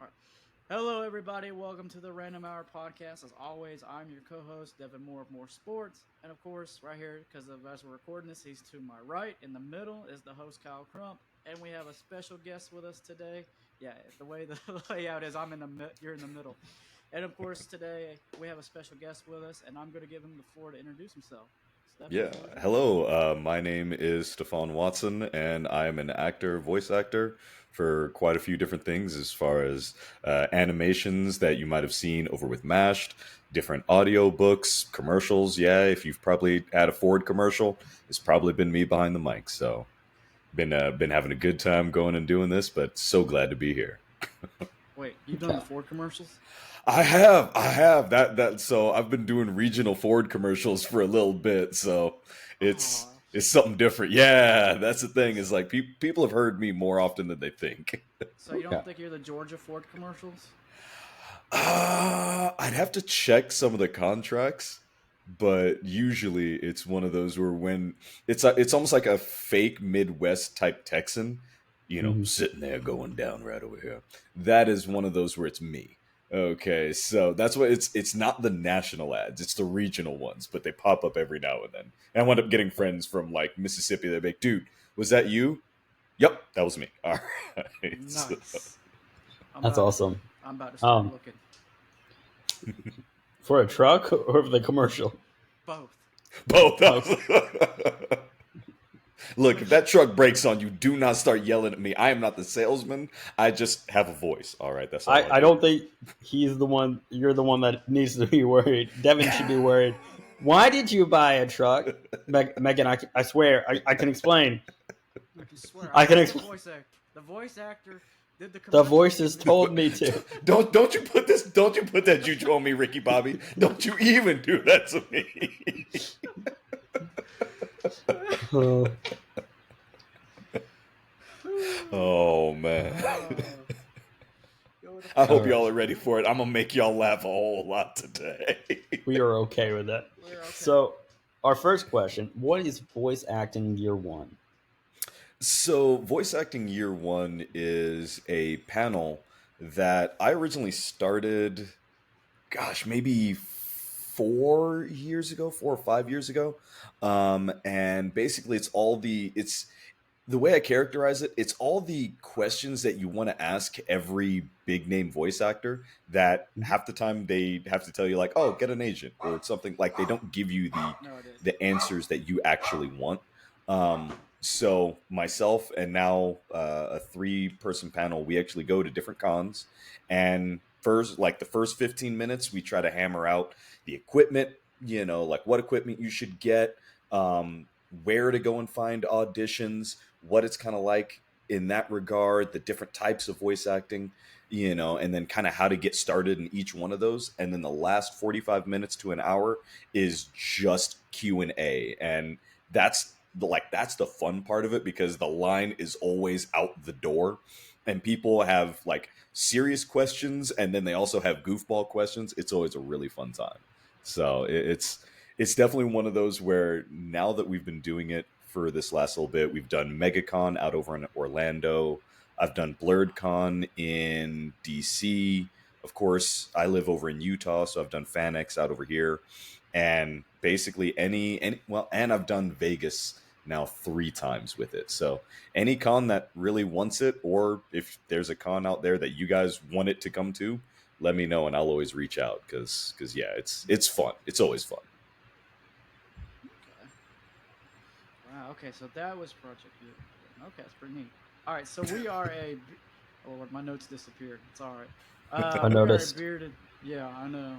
All right. Hello, everybody. Welcome to the Random Hour Podcast. As always, I'm your co-host, Devin Moore of More Sports, and of course, right here, because of as we're recording this, he's to my right. In the middle is the host, Kyle Crump, and we have a special guest with us today. Yeah, the way the layout is, you're in the middle, and of course, today we have a special guest with us, and I'm going to give him the floor to introduce himself. Stefan, the Yeah. floor is yours. Hello. My name is Stephan Watson, and I am an actor, voice actor for quite a few different things as far as animations that you might have seen over with MAShed, different audio books, commercials. Yeah, if you've probably had a Ford commercial, it's probably been me behind the mic. So, been having a good time going and doing this, but so glad to be here. Wait, you've done Okay. the Ford commercials? I have that. So I've been doing regional Ford commercials for a little bit. So it's Oh, it's something different. Yeah, that's the thing. Is like people have heard me more often than they think. so you Okay. don't think you're the Georgia Ford commercials? I'd have to check some of the contracts, but usually it's one of those where when it's almost like a fake Midwest type Texan, Mhm. sitting there going down right over here. That is one of those where it's me. Okay, so that's what it's not the national ads, it's the regional ones, but they pop up every now and then. And I wind up getting friends from like Mississippi. They're like, dude, was that you? Yep, that was me. All right. So, Nice. I'm That's about to. awesome. I'm about to start Um, looking. for a truck or for the commercial? Both. both. Both. Look, if that truck breaks on you, do not start yelling at me. I am not the salesman. I just have a voice. All right, that's all I I do. don't think he's the one. You're the one that needs to be worried. Devin should be worried. Why did you buy a truck, Megan? I swear I can explain. I can swear. I I can told the explain. voice actor. The voice actor did the The commercial. voices told me to. Don't you put this? Don't you put that juju on me, Ricky Bobby? Don't you even do that to me? Uh, Oh man. Go with the I all hope flow. right, y'all are ready for it. I'm gonna make y'all laugh a whole lot today. we are okay with that. We're okay. So, our first question: what is voice acting year one? So, voice acting year one is a panel that I originally started, gosh, maybe 4 years ago, 4 or 5 years ago. And basically, it's the way I characterize it, it's all the questions that you want to ask every big name voice actor that half the time they have to tell you like, oh, get an agent or something like they don't give you the No, it is. the answers that you actually want. So myself and now a three-person panel, we actually go to different cons, and first, like the first 15 minutes, we try to hammer out the equipment, like what equipment you should get, where to go and find auditions, what it's kind of like in that regard, the different types of voice acting, and then kind of how to get started in each one of those. And then the last 45 minutes to an hour is just Q&A. And that's the fun part of it because the line is always out the door and people have like serious questions and then they also have goofball questions. It's always a really fun time. So it's definitely one of those where now that we've been doing it for this last little bit, we've done MegaCon out over in Orlando. I've done BlurredCon in DC. Of course, I live over in Utah, so I've done FanX out over here. And basically and I've done Vegas now 3 times with it. So any con that really wants it, or if there's a con out there that you guys want it to come to, let me know and I'll always reach out because yeah, it's fun. It's always fun. Okay. Wow. Okay. So that was Project U. Okay, that's pretty neat. All right. So we are a. Oh, Lord, my notes disappeared. It's all right. I We are a noticed. bearded. Yeah, I know.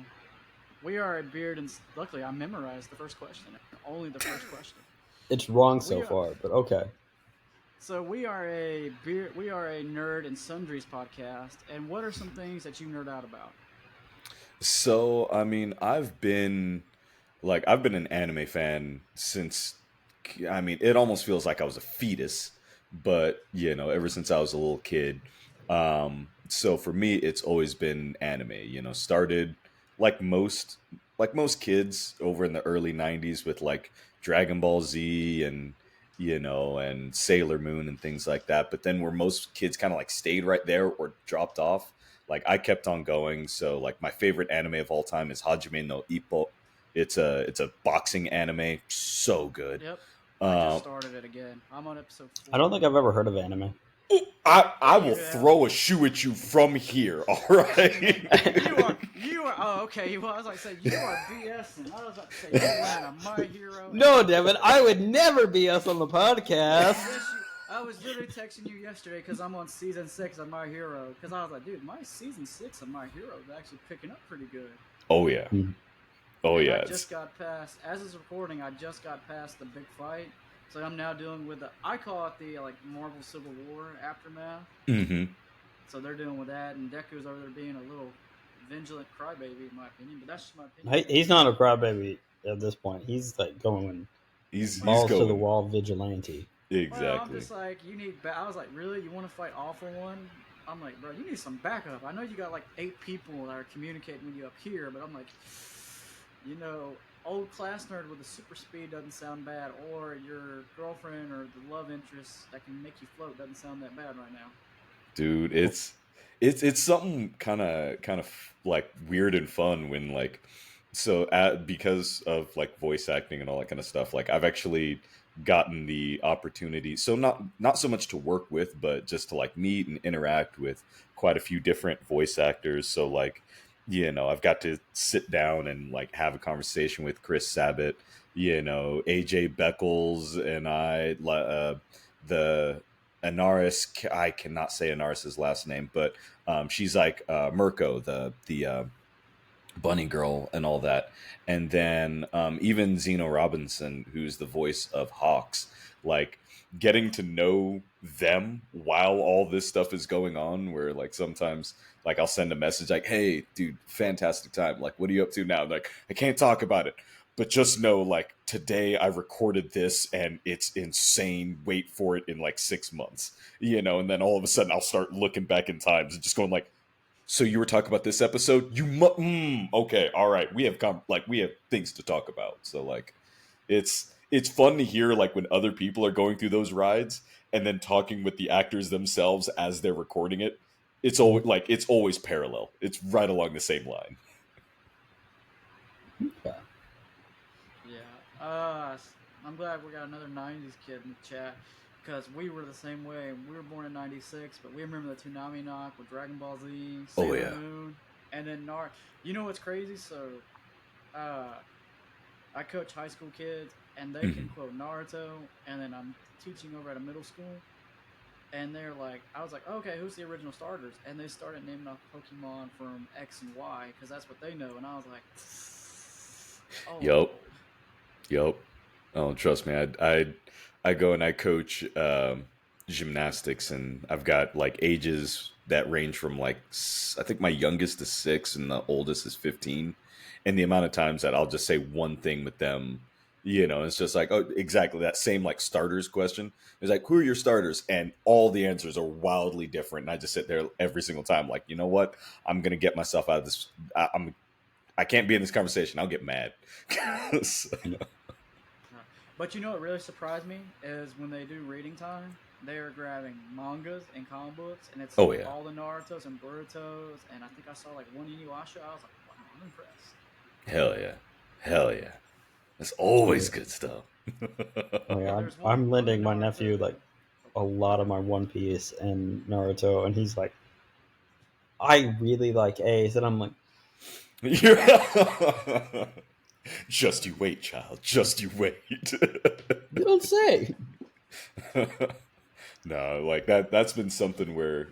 We are a beard, and luckily I memorized the first question. Only the first question. It's wrong so We are. far, but okay. So we are a beer. We are a nerd and sundries podcast. And what are some things that you nerd out about? So, I mean, I've been an anime fan since, I mean, it almost feels like I was a fetus, but ever since I was a little kid. So for me, it's always been anime. Started like most kids over in the early '90s with like Dragon Ball Z and and Sailor Moon and things like that. But then where most kids kind of like stayed right there or dropped off, like I kept on going. So like my favorite anime of all time is Hajime no Ippo. It's a boxing anime, so good. Yep. I just Uh, started it again. I'm on episode 4. I don't think I've ever heard of anime. I will Yeah. throw a shoe at you from here. All right. You are. Oh, okay. I was like, say you are BSing. I was about to say you ran a My Hero. No, Devin, I would never be us on the podcast. Yes, I was literally texting you yesterday because I'm on season 6 of My Hero. Because I was like, dude, my season 6 of My Hero is actually picking up pretty good. Oh yeah. Mhm. Oh And yeah. I just got past, as it's recording, I just got past the big fight. So I'm now dealing with I call it the like Marvel Civil War aftermath. Mm-hmm. So they're dealing with that, and Deku's over there being a little vigilant crybaby, in my opinion. But that's just my opinion. He's not a crybaby at this point. He's like going He's balls to the going wall vigilante. Well, I'm exactly. just like, you need. I was like, really? You want to fight all for one? I'm like, bro, you need some backup. I know you got like 8 people that are communicating with you up here, but I'm like, old class nerd with a super speed doesn't sound bad, or your girlfriend or the love interest that can make you float doesn't sound that bad right now. Dude, it's something kind of like weird and fun when like because of like voice acting and all that kind of stuff. Like I've actually gotten the opportunity, so not so much to work with, but just to like meet and interact with quite a few different voice actors. So like I've got to sit down and like have a conversation with Chris Sabat, AJ Beckles, and the Anaris. I cannot say Anaris's last name, but she's like Mirko, the bunny girl and all that. And then even Zeno Robinson, who's the voice of Hawks, like getting to know them while all this stuff is going on, where like sometimes like I'll send a message like, hey dude, fantastic time, like what are you up to now? Like I can't talk about it, but just know like today I recorded this and it's insane, wait for it in like 6 months, and then all of a sudden I'll start looking back in times and just going like, so you were talking about this episode? Okay, all right. We have we have things to talk about. So like, it's fun to hear like when other people are going through those rides and then talking with the actors themselves as they're recording it. It's always parallel. It's right along the same line. Yeah. Yeah. I'm glad we got another 90s kid in the chat. Because we were the same way. We were born in 96, but we remember the Toonami knock with Dragon Ball Z, Sailor Moon, and then Naruto. You know what's crazy? So, I coach high school kids, and they can quote Naruto, and then I'm teaching over at a middle school, and they're like, I was like, okay, who's the original starters? And they started naming off Pokemon from X and Y, because that's what they know, and I was like, oh. Yup. Oh, trust me, I go and I coach gymnastics, and I've got like ages that range from like I think my youngest is 6 and the oldest is 15, and the amount of times that I'll just say one thing with them, it's just like, oh, exactly that same like starters question. It's like, who are your starters? And all the answers are wildly different, and I just sit there every single time like, you know what? I'm gonna get myself out of this. I can't be in this conversation. I'll get mad. So, But what really surprised me is when they do reading time, they are grabbing mangas and comic books, and it's all the Narutos and Borutos, and I think I saw like one Inuyasha. I was like, wow, I'm impressed. Hell yeah. That's always good stuff. Oh, yeah, I'm lending my nephew like a lot of my One Piece and Naruto, and he's like, I really like Ace, and I'm like, just you wait, child. Just you wait. You don't say. No, like that's been something where,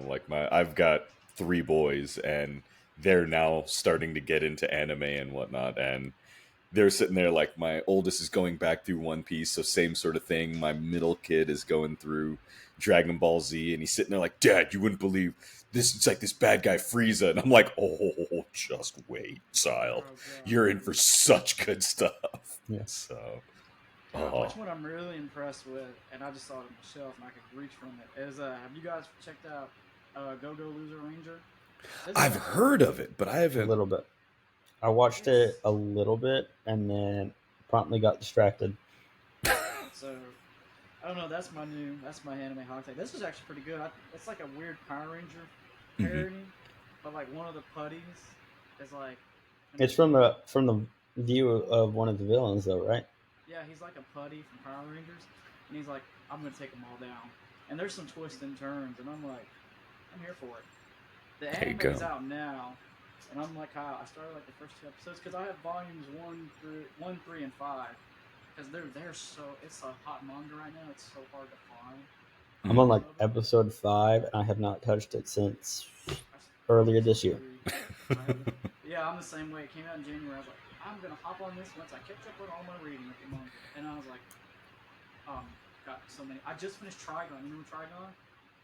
like I've got 3 boys, and they're now starting to get into anime and whatnot, and they're sitting there like, my oldest is going back through One Piece, so same sort of thing. My middle kid is going through Dragon Ball Z, and he's sitting there like, Dad, you wouldn't believe this. It's like this bad guy Frieza, and I'm like, oh, just wait, child. You're in for such good stuff. Yeah. So, which one I'm really impressed with, and I just saw it on the shelf and I could reach from it, is have you guys checked out Go-Go Loser Ranger? I've heard of it, but I haven't. A little bit. I watched it a little bit and then promptly got distracted. So I don't know. That's my anime hot take. This is actually pretty good. It's like a weird Power Ranger Hmm. parody, but like one of the putties is like. It's from the view of one of the villains, though, right? Yeah, he's like a putty from Power Rangers, and he's like, I'm gonna take them all down. And there's some twists and turns, and I'm like, I'm here for it. The There you anime go. is out now, and I'm like, Kyle, I started like the first 2 episodes because I have volumes 1, 3, and 5 because they're so it's a hot manga right now. It's so hard to find. I'm on Mhm. like episode 5, and I have not touched it since I earlier episode this year. 3. I haven't. Yeah, I'm the same way. It came out in January. I was like, I'm gonna hop on this once I catch up on all my reading of the manga, and I was like, got so many. I just finished Trigon. You remember Trigon?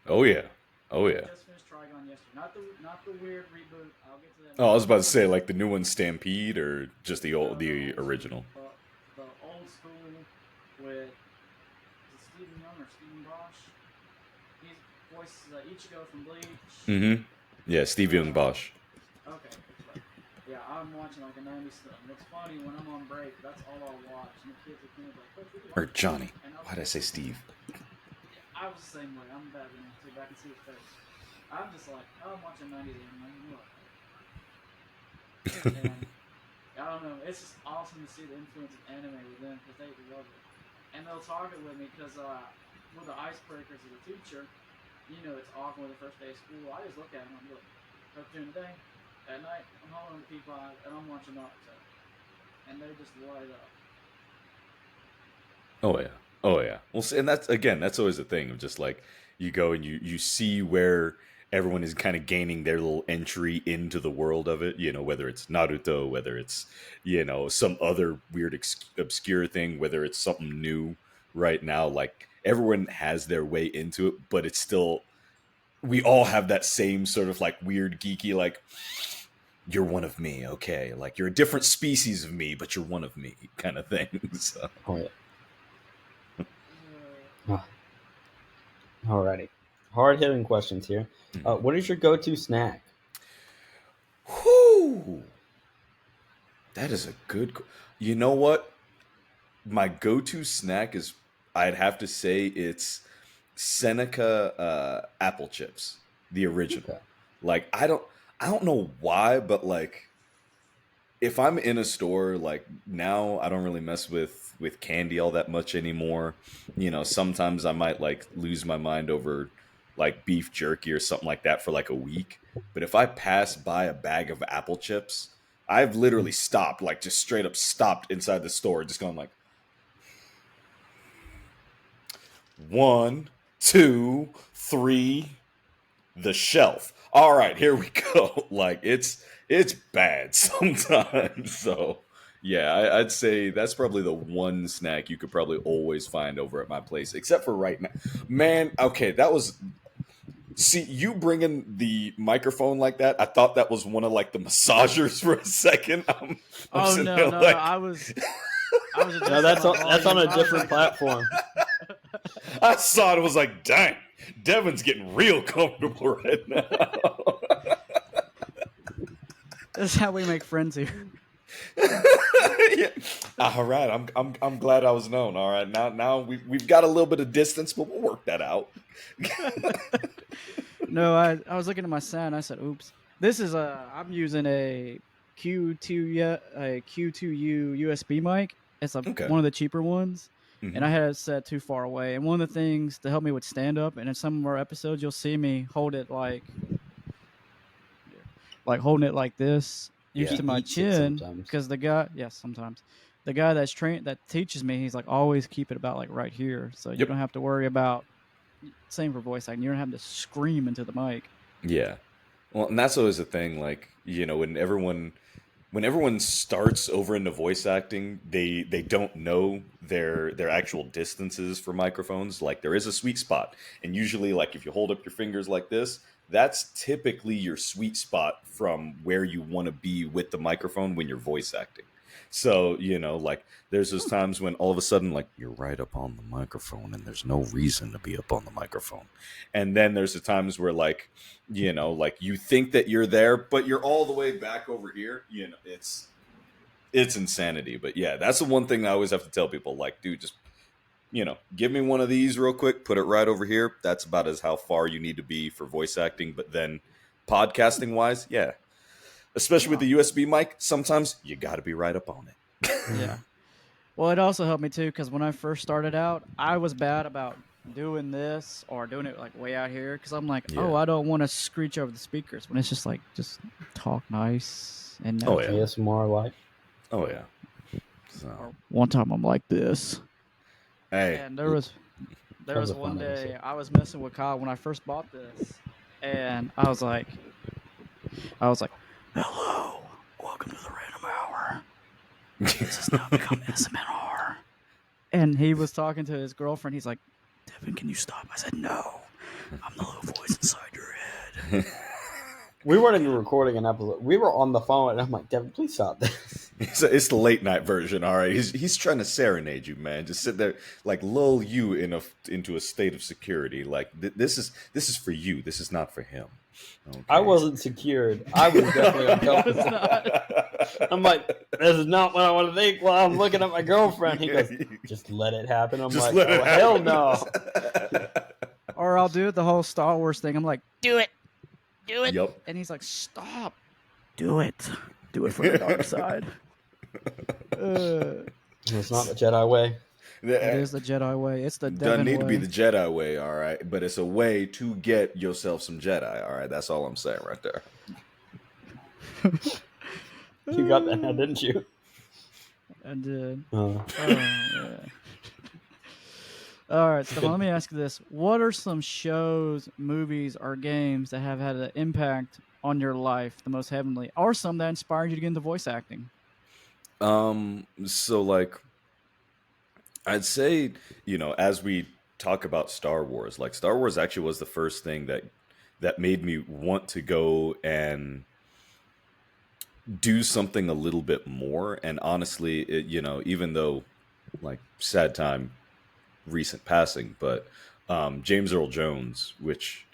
Oh yeah. Oh I yeah. just finished Trigon yesterday. Not the weird reboot. I'll get to that. Oh, I was about to say like the new one, Stampede, or just the No, the original. the old school with is it Stephen Young or Stephen Bosch? He voices Ichigo from Bleach. Mm-hmm. Yeah, Steve Young Bosch. Okay, but yeah, I'm watching like a 90s stuff. And it's funny when I'm on break. That's all I'll watch. And the kids are like, "Coach, we can Or watch Johnny. this." And Why did I say Steve? I was the same way. I'm bad when I see back and see his face. I'm just like, oh, I'm watching 90s anime. Look. And I don't know. It's just awesome to see the influence of anime with them because they love it. And they'll talk it with me because with the icebreakers as a teacher, you know, it's awkward the first day of school. I just look at them and I'm like, look, during the day, at night, I'm holding the P5 and I'm watching Naruto. And they just light up. Oh yeah. Oh yeah. Well, and that's always the thing of just like you go and you see where everyone is kind of gaining their little entry into the world of it. You know, whether it's Naruto, whether it's some other weird obscure thing, whether it's something new right now. Like everyone has their way into it, but it's still we all have that same sort of like weird geeky like you're one of me, okay? Like you're a different species of me, but you're one of me kind of thing. So. Oh yeah. Alrighty. Hard hitting questions here. What is your go-to snack? Whew. That is a good. You know what? My go-to snack is. I'd have to say it's Seneca apple chips, the original. Okay. Like I don't know why, but like if I'm in a store, like now I don't really mess with candy all that much anymore. Sometimes I might like lose my mind over like beef jerky or something like that for like a week. But if I pass by a bag of apple chips, I've literally stopped, like just straight up stopped inside the store, just going like 1, 2, 3, the shelf. All right, here we go. Like it's bad sometimes. So yeah, I'd say that's probably the one snack you could probably always find over at my place, except for right now. Man, okay, that was. See, you bringing the microphone like that, I thought that was one of like the massagers for a second. I'm Oh sitting no, there no, like, no! I was adjusting No, that's my that's volume. on a I was different like, platform. I saw it. It was like, dang, Devin's getting real comfortable right now. This is how we make friends here. Yeah. All right, I'm glad I was known. All right, now we've got a little bit of distance, but we'll work that out. No, I was looking at my sound. I said, "Oops." This is I'm using a Q2U USB mic. It's Okay. one of the cheaper ones, and Mhm. I had it set too far away. And one of the things to help me with stand up, and in some of our episodes, you'll see me hold it like holding it like this, used Yeah. to He my eats it chin, sometimes. because sometimes the guy that teaches me, he's like, always keep it about like right here, so you Yep. don't have to worry about. Same for voice acting. You don't have to scream into the mic. Yeah. Well, and that's always the thing. Like when everyone starts over into voice acting, they don't know their actual distances for microphones. Like there is a sweet spot, and usually, like if you hold up your fingers like this, that's typically your sweet spot from where you want to be with the microphone when you're voice acting. So like there's those times when all of a sudden, like you're right up on the microphone, and there's no reason to be up on the microphone. And then there's the times where like like you think that you're there, but you're all the way back over here. It's insanity. But yeah, that's the one thing I always have to tell people. Like, dude, just give me one of these real quick, put it right over here. That's about as how far you need to be for voice acting. But then podcasting wise, yeah, especially with the USB mic, sometimes you got to be right up on it. Yeah. Well, it also helped me too because when I first started out, I was bad about doing this or doing it like way out here because I'm like, Yeah. oh, I don't want to screech over the speakers when it's just like just talk nice and Oh, yeah. ASMR like. Oh yeah. So, Or one time I'm like this, hey, and there was was a one fun day episode. I was messing with Kyle when I first bought this, and I was like, hello, welcome to the Random Hour. This has now become SMR. And he was talking to his girlfriend. He's like, Devin, can you stop? I said, no. I'm the little voice inside your head. We weren't even recording an episode. We were on the phone, and I'm like, Devin, please stop this. it's the late night version. All right, he's trying to serenade you, man. Just sit there, like lull you into a state of security. Like this is for you. This is not for him. Okay. I wasn't secured. I was definitely uncomfortable. I'm like, this is not what I want to think while I'm looking at my girlfriend. He goes, just let it happen. I'm Just like, let it hell happen. no. Or I'll do it the whole Star Wars thing. I'm like, do it. Yep. And he's like, stop. Do it. Do it for the dark side. It's not the Jedi way. It is the Jedi way. It's the Devin Doesn't need way. to be the Jedi way, all right, but it's a way to get yourself some Jedi, all right. That's all I'm saying right there. You got that now, didn't you? I did. Oh. Yeah. All right, Stephan, let me ask you this. What are some shows, movies, or games that have had an impact on your life the most heavily, or some that inspired you to get into voice acting? So like I'd say, as we talk about Star Wars, like Star Wars actually was the first thing that made me want to go and do something a little bit more. And honestly, even though like sad time, recent passing, but James Earl Jones, which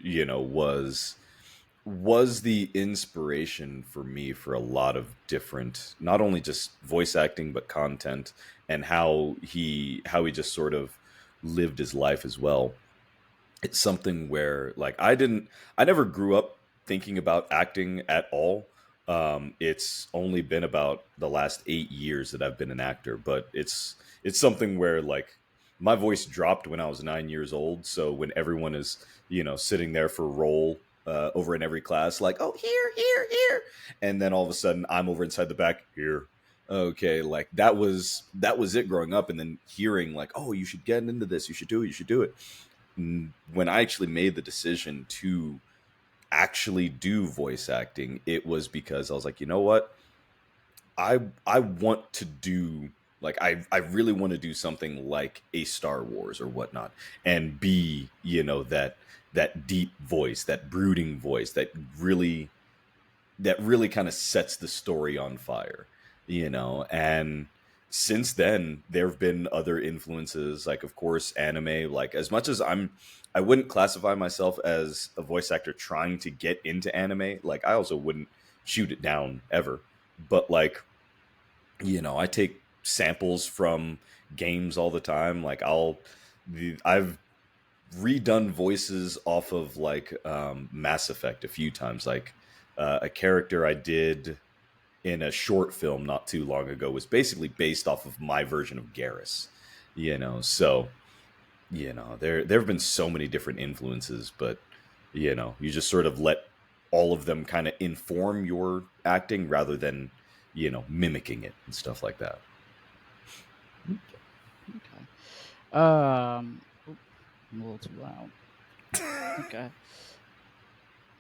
was the inspiration for me for a lot of different, not only just voice acting but content, and how he just sort of lived his life as well. It's something where like I never grew up thinking about acting at all. It's only been about the last 8 years that I've been an actor, but it's something where like my voice dropped when I was 9 years old. So when everyone is sitting there for roll over in every class, like, oh, here, and then all of a sudden I'm over inside the back here. Okay, like that was it growing up, and then hearing like, oh, you should get into this, you should do it. When I actually made the decision to actually do voice acting, it was because I was like, you know what? I want to do like I really want to do something like a Star Wars or whatnot, and be that deep voice, that brooding voice that really kind of sets the story on fire, and since then there have been other influences, like of course anime. Like as much as I wouldn't classify myself as a voice actor trying to get into anime, like I also wouldn't shoot it down ever, but like I take samples from games all the time. Like I've redone voices off of like Mass Effect a few times. Like a character I did in a short film not too long ago was basically based off of my version of Garrus. So there have been so many different influences, but you just sort of let all of them kind of inform your acting rather than mimicking it and stuff like that. Okay. I'm a little too loud. Okay.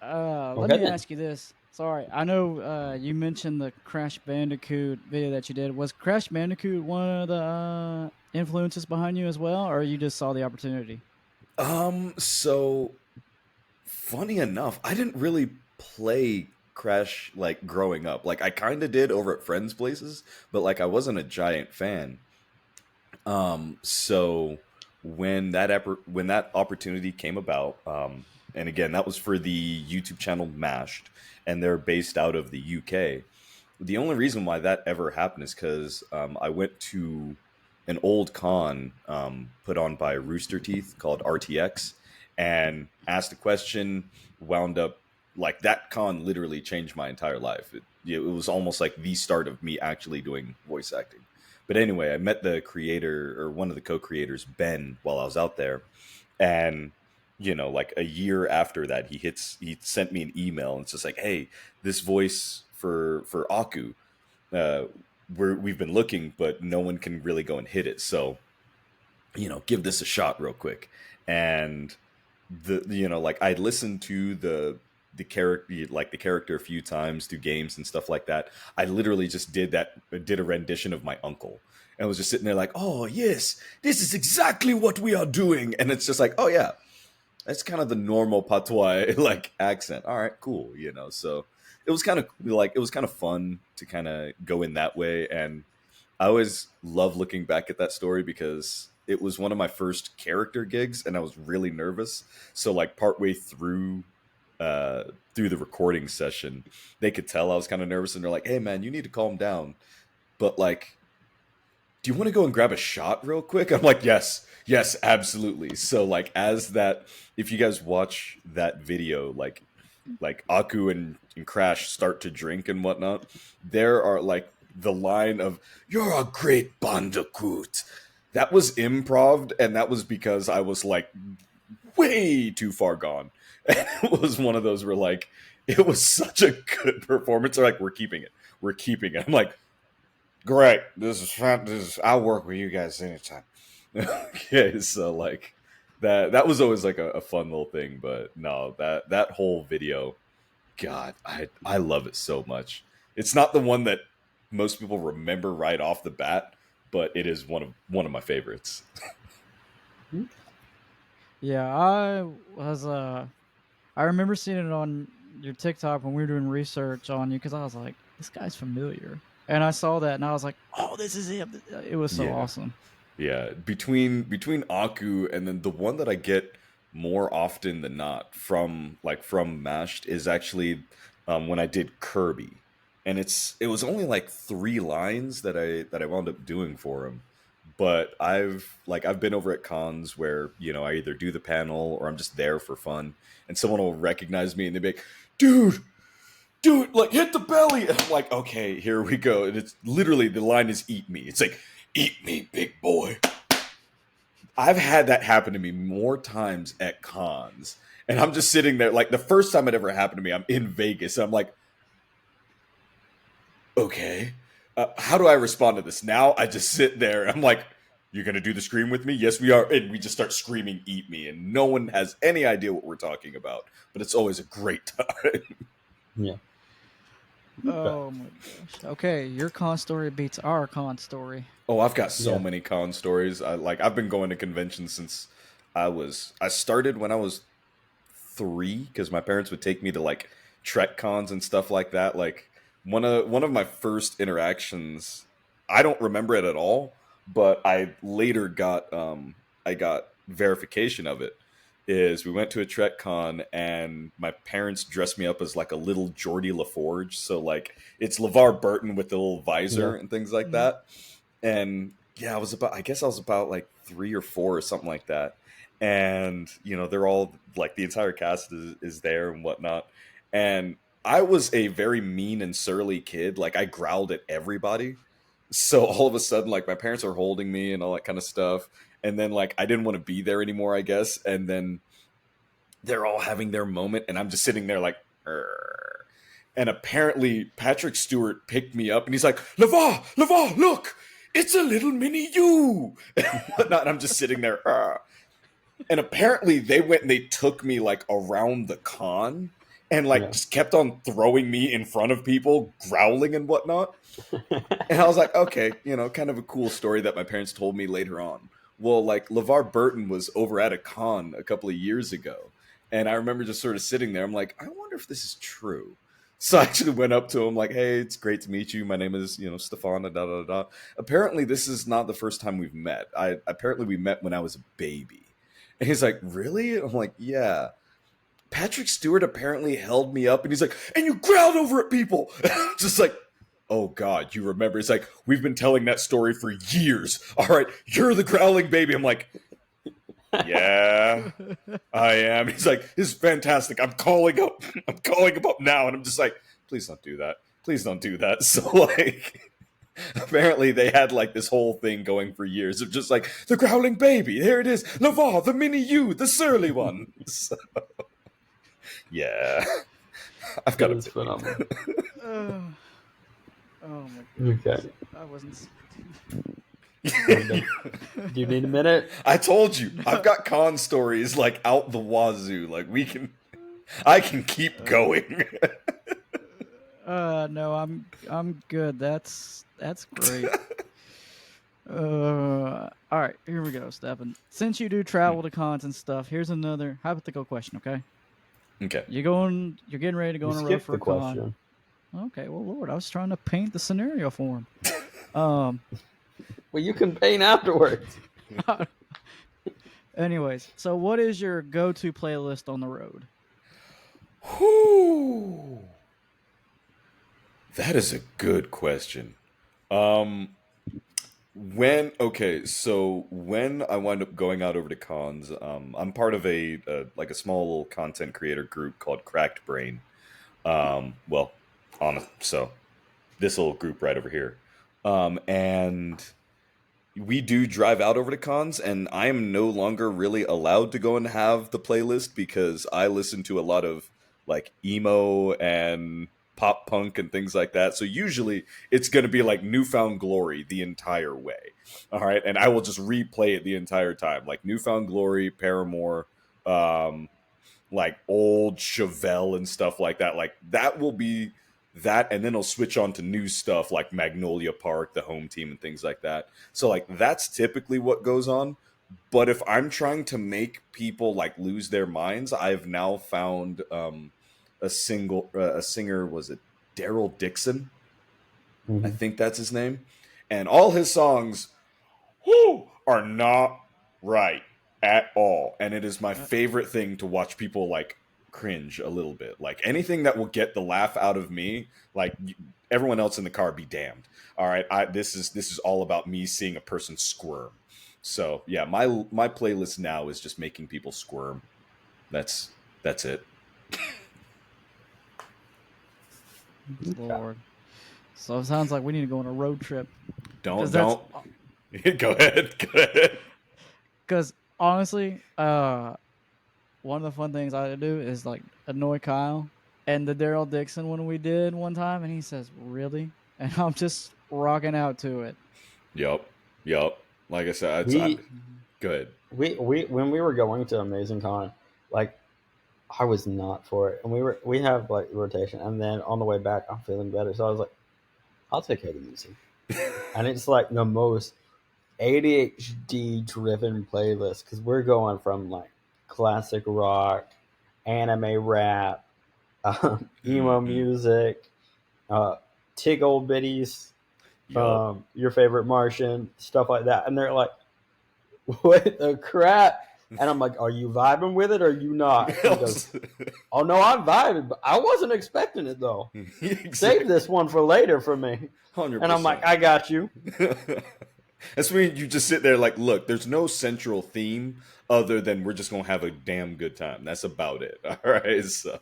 Let me ask you this. Sorry, I know you mentioned the Crash Bandicoot video that you did. Was Crash Bandicoot one of the influences behind you as well, or you just saw the opportunity? So funny enough, I didn't really play Crash like growing up. Like I kind of did over at friends' places, but like I wasn't a giant fan. So when that opportunity came about, and again that was for the YouTube channel Mashed, and they're based out of the UK. The only reason why that ever happened is because I went to an old con put on by Rooster Teeth called RTX, and asked a question. Wound up like that con literally changed my entire life. It was almost like the start of me actually doing voice acting. But anyway, I met the creator or one of the co-creators, Ben, while I was out there, and like a year after that, he sent me an email and it's just like, hey, this voice for Aku, uh, we've been looking, but no one can really go and hit it. So, give this a shot real quick. And like I listened to the character a few times through games and stuff like that. I literally just did a rendition of my uncle. And was just sitting there like, oh yes, this is exactly what we are doing. And it's just like, oh yeah, that's kind of the normal patois like accent. All right, cool. So it was kind of fun to kind of go in that way. And I always love looking back at that story because it was one of my first character gigs and I was really nervous. So like partway through the recording session, they could tell I was kind of nervous and they're like, hey man, you need to calm down. But like, do you want to go and grab a shot real quick? I'm like, yes, absolutely. So like if you guys watch that video, like Aku and Crash start to drink and whatnot, there are like the line of, you're a great bandicoot. That was improv, and that was because I was like way too far gone. And it was one of those where like, it was such a good performance. They're like, we're keeping it. I'm like, great. This is fun. I'll work with you guys anytime. Okay, so like that was always like a fun little thing. But no, that whole video, God, I love it so much. It's not the one that most people remember right off the bat, but it is one of my favorites. Yeah, I remember seeing it on your TikTok when we were doing research on you because I was like, this guy's familiar. And I saw that and I was like, oh, this is him. It was so awesome. Yeah, between Aku and then the one that I get more often than not from Mashed is actually when I did Kirby. And it was only like 3 lines that I wound up doing for him. But I've been over at cons where, I either do the panel or I'm just there for fun and someone will recognize me and they'll be like, dude, like hit the belly. And I'm like, okay, here we go. And it's literally, the line is eat me. It's like, eat me, big boy. I've had that happen to me more times at cons. And I'm just sitting there, like the first time it ever happened to me, I'm in Vegas. And I'm like, okay, how do I respond to this? Now I just sit there. I'm like, you're going to do the scream with me? Yes, we are. And we just start screaming, eat me. And no one has any idea what we're talking about. But it's always a great time. Yeah. Oh my gosh. Okay, your con story beats our con story. Oh, I've got so many con stories. I've been going to conventions since I started when I was 3 because my parents would take me to like Trek cons and stuff like that. Like one of my first interactions, I don't remember it at all, but I later got verification of it. Is we went to a Trek con and my parents dressed me up as like a little Geordie LaForge. So like it's LeVar Burton with the little visor and things like that. And yeah, I guess I was about like 3 or 4 or something like that. And, they're all like the entire cast is there and whatnot. And I was a very mean and surly kid. Like I growled at everybody. So all of a sudden, like my parents are holding me and all that kind of stuff. And then like I didn't want to be there anymore, I guess. And then they're all having their moment and I'm just sitting there like, "Arr." And apparently Patrick Stewart picked me up and he's like, LeVar, look, it's a little mini you. And whatnot. And I'm just sitting there. Arr. And apparently they went and they took me like around the con and like just kept on throwing me in front of people, growling and whatnot. And I was like, okay, kind of a cool story that my parents told me later on. Well, like LeVar Burton was over at a con a couple of years ago. And I remember just sort of sitting there. I'm like, I wonder if this is true. So I actually went up to him like, hey, it's great to meet you. My name is, Stephan, da, da, da, da. Apparently, this is not the first time we've met. Apparently, we met when I was a baby. And he's like, really? I'm like, yeah. Patrick Stewart apparently held me up and he's like, and you growled over at people. Just like, oh God, you remember? It's like, we've been telling that story for years. All right, you're the growling baby. I'm like, yeah, I am. He's like, this is fantastic. I'm calling up. I'm calling him up now. And I'm just like, please don't do that. Please don't do that. So like, apparently they had like this whole thing going for years of just like, the growling baby. There it is. Lavar, the mini you, the surly one. So, yeah. I've got That a is phenomenal. Oh my goodness. Okay. I wasn't. Do you need a minute? I told you, I've got con stories like out the wazoo. Like I can keep going. No, I'm good. That's great. All right, here we go, Stephan. Since you do travel to cons and stuff, here's another hypothetical question. Okay, Okay. you're getting ready to go You on a road skipped for the a con. question. Okay, well, Lord, I was trying to paint the scenario for him. Well, you can paint afterwards. Anyways, so what is your go-to playlist on the road? Whew. That is a good question. When I wind up going out over to cons, I'm part of a like a small little content creator group called Cracked Brain. Well, so this little group right over here, and we do drive out over to cons, and I am no longer really allowed to go and have the playlist because I listen to a lot of like emo and pop punk and things like that. So usually it's going to be like Newfound Glory the entire way. All right. And I will just replay it the entire time. Like Newfound Glory, Paramore, like old Chevelle and stuff like that. Like that will be that, and then it'll switch on to new stuff like Magnolia Park, the home team, and things like that. So like that's typically what goes on. But if I'm trying to make people like lose their minds, I've now found a singer, was it Daryl Dixon? I think that's his name. And all his songs are not right at all. And it is my favorite thing to watch people like cringe a little bit. Like anything that will get the laugh out of me, like everyone else in the car be damned. All right, this is all about me seeing a person squirm. So yeah, my playlist now is just making people squirm. That's it. Lord. So it sounds like we need to go on a road trip. Don't. 'Cause Go ahead. Because honestly, one of the fun things I do is like annoy Kyle and the Daryl Dixon one we did one time, and he says, "Really?" And I'm just rocking out to it. Yup. Like I said, go ahead. We when we were going to Amazing Con, like I was not for it, and we have like rotation, and then on the way back, I'm feeling better, so I was like, I'll take care of the music, and it's like the most ADHD driven playlist because we're going from like classic rock, anime rap, emo music, Tig Old Biddies, Yup. your favorite Martian, stuff like that, and they're like, what the crap? And I'm like, are you vibing with it or are you not? He goes, oh no, I'm vibing, but I wasn't expecting it though. Exactly. Save this one for later for me. 100%. And I'm like, I got you. That's when you just sit there like, look, there's no central theme other than we're just gonna have a damn good time. That's about it. All right, so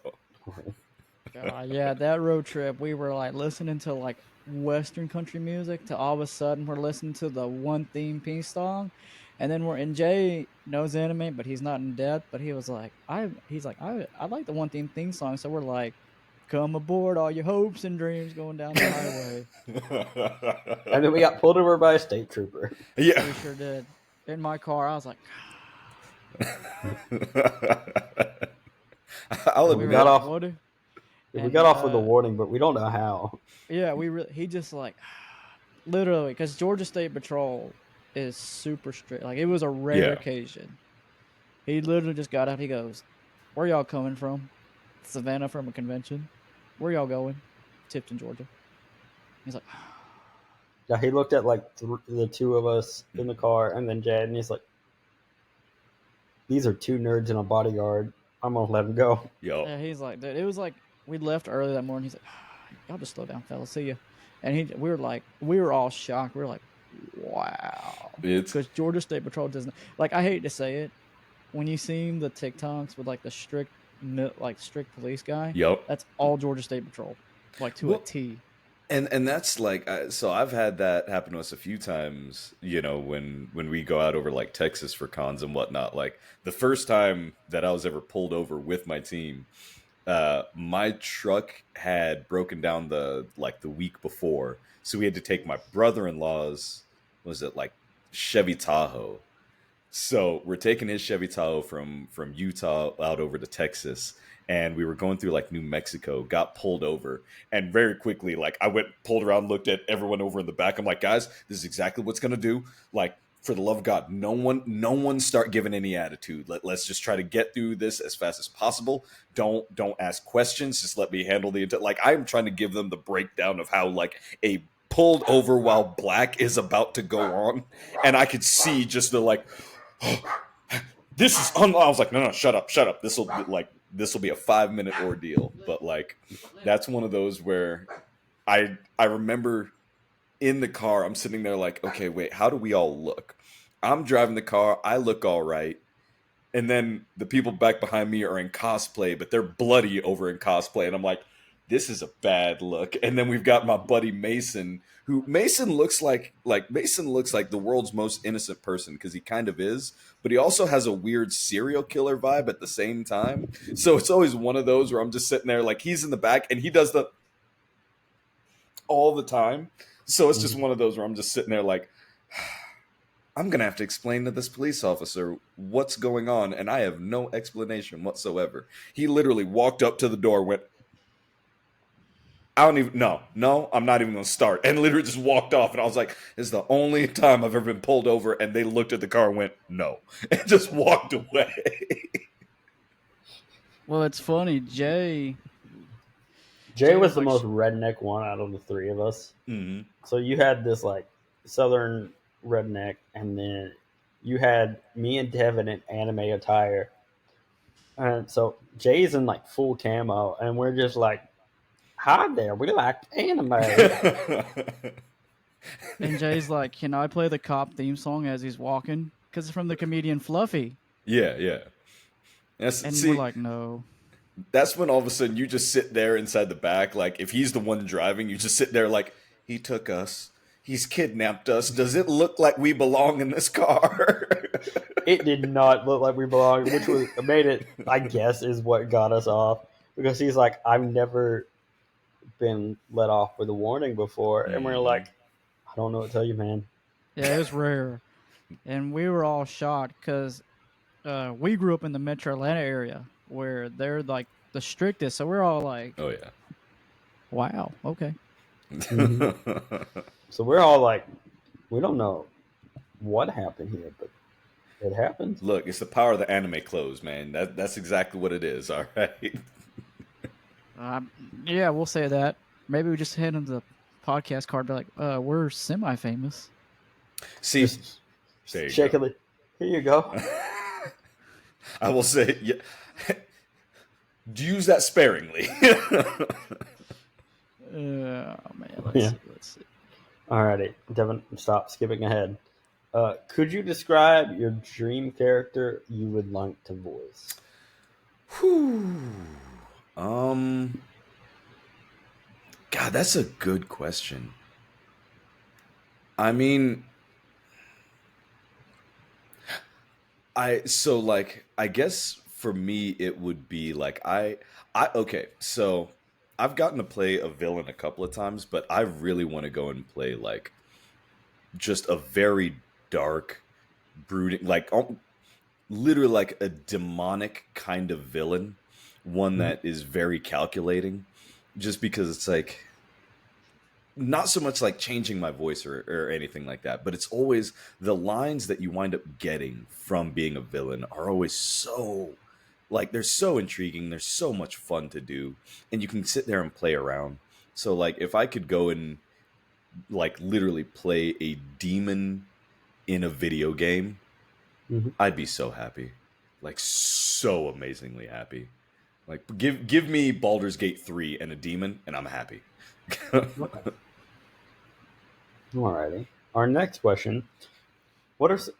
Yeah, that road trip, we were like listening to like Western country music to all of a sudden we're listening to the One Theme Piece song. And then Jay knows anime, but he's not in depth. But he was like, I like the One Theme song. So we're like, come aboard, all your hopes and dreams going down the highway. And then we got pulled over by a state trooper. Yeah, We sure did. In my car, I was like, I'll We admit, got off. what? We got off with a warning, but we don't know how. Yeah, he just like, literally, because Georgia State Patrol is super strict. Like, it was a rare occasion. He literally just got out. He goes, where y'all coming from? Savannah from a convention. Where y'all going? Tipton, Georgia. He's like, Yeah, he looked at like the two of us in the car and then Jad, and he's like, these are two nerds and a bodyguard. I'm going to let him go. yo, yeah, he's like, dude, it was like, we left early that morning. He's like, y'all just slow down, fellas. See ya. and we were all shocked. We were like, wow, It's because Georgia State Patrol doesn't like. I hate to say it, when you see the TikToks with like the strict police guy, yep. that's all Georgia State Patrol, like to a Well, T. and that's like so I've had that happen to us a few times, when we go out over like Texas for cons and whatnot. Like the first time that I was ever pulled over with my team, my truck had broken down the week before, so we had to take my brother-in-law's, was it like Chevy Tahoe. So we're taking his Chevy Tahoe from Utah out over to Texas, and we were going through like New Mexico, got pulled over, and very quickly, like I went, pulled around, looked at everyone over in the back. I'm like, guys, this is exactly what's gonna do. Like, for the love of God, no one start giving any attitude. Let's just try to get through this as fast as possible. Don't ask questions. Just let me handle like I'm trying to give them the breakdown of how like a pulled over while black is about to go on, and I could see just the like. This is I was like, no, shut up. This will be a 5-minute ordeal. But like, that's one of those where I remember in the car, I'm sitting there like, okay, wait, how do we all look? I'm driving the car, I look all right, and then the people back behind me are in cosplay, but they're bloody over in cosplay, and I'm like, this is a bad look. And then we've got my buddy Mason, who Mason looks like the world's most innocent person, because he kind of is, but he also has a weird serial killer vibe at the same time. So it's always one of those where I'm just sitting there like, he's in the back and he does the all the time. So it's just one of those where I'm just sitting there like, I'm going to have to explain to this police officer what's going on, and I have no explanation whatsoever. He literally walked up to the door, went, I don't even, no, I'm not even going to start, and literally just walked off. And I was like, this is the only time I've ever been pulled over, and they looked at the car and went, no, and just walked away. Well, it's funny, Jay Was the like, most redneck one out of the three of us. Mm-hmm. So you had this like southern redneck, and then you had me and Devin in anime attire. And so Jay's in like full camo, and we're just like, hi there, we like anime. and Jay's like, can I play the cop theme song as he's walking? Because it's from the comedian Fluffy. Yeah. We're like, no. That's when all of a sudden you just sit there inside the back. Like, if he's the one driving, you just sit there like, he took us. He's kidnapped us. Does it look like we belong in this car? It did not look like we belonged, which was made it, I guess, is what got us off. Because he's like, I've never been let off with a warning before. And we're like, I don't know what to tell you, man. Yeah, it was rare. And we were all shocked because we grew up in the metro Atlanta area where they're like the strictest. So we're all like, oh, yeah. Wow, okay. So we're all like, we don't know what happened here, but it happened. Look, it's the power of the anime clothes, man. That's exactly what it is, all right? Yeah, we'll say that. Maybe we just hand them the podcast card, be like, we're semi-famous. See, shakily, here you go. I will say, yeah, use that sparingly. Oh, man, let's see. Alrighty, Devin, stop skipping ahead. Could you describe your dream character you would like to voice? God, that's a good question. I mean, I guess for me it would be like okay, so I've gotten to play a villain a couple of times, but I really want to go and play like just a very dark, brooding, like literally like a demonic kind of villain, one that is very calculating, just because it's like not so much like changing my voice or anything like that, but it's always the lines that you wind up getting from being a villain are always so like they're so intriguing, they're so much fun to do, and you can sit there and play around. So like if I could go and like literally play a demon in a video game, I'd be so happy. Like so amazingly happy. Like give me Baldur's Gate 3 and a demon and I'm happy. Alrighty. Our next question: what is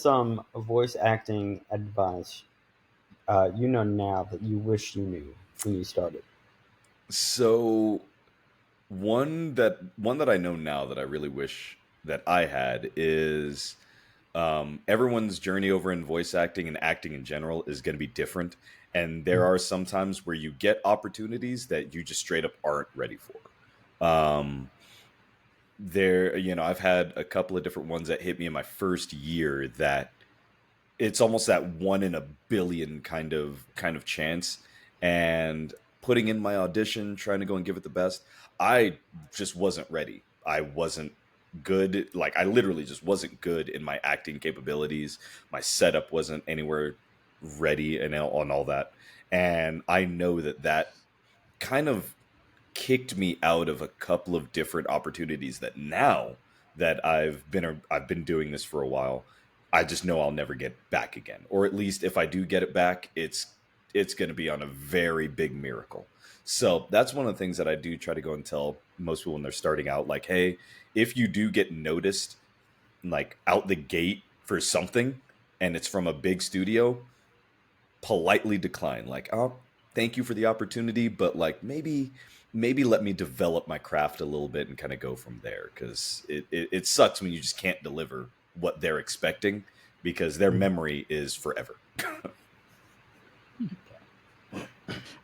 some voice acting advice you know now that you wish you knew when you started? So one that I know now that I really wish that I had is everyone's journey over in voice acting and acting in general is going to be different, and there are some times where you get opportunities that you just straight up aren't ready for. I've had a couple of different ones that hit me in my first year that it's almost that one in a billion kind of chance. And putting in my audition, trying to go and give it the best, I just wasn't ready. I wasn't good. Like, I literally just wasn't good in my acting capabilities. My setup wasn't anywhere ready and on all that. And I know that kind of kicked me out of a couple of different opportunities that now that I've been doing this for a while, I just know I'll never get back again. Or at least if I do get it back, it's going to be on a very big miracle. So that's one of the things that I do try to go and tell most people when they're starting out, like, hey, if you do get noticed like out the gate for something and it's from a big studio, politely decline, like, oh, thank you for the opportunity, but like maybe let me develop my craft a little bit and kind of go from there, because it sucks when you just can't deliver what they're expecting, because their memory is forever.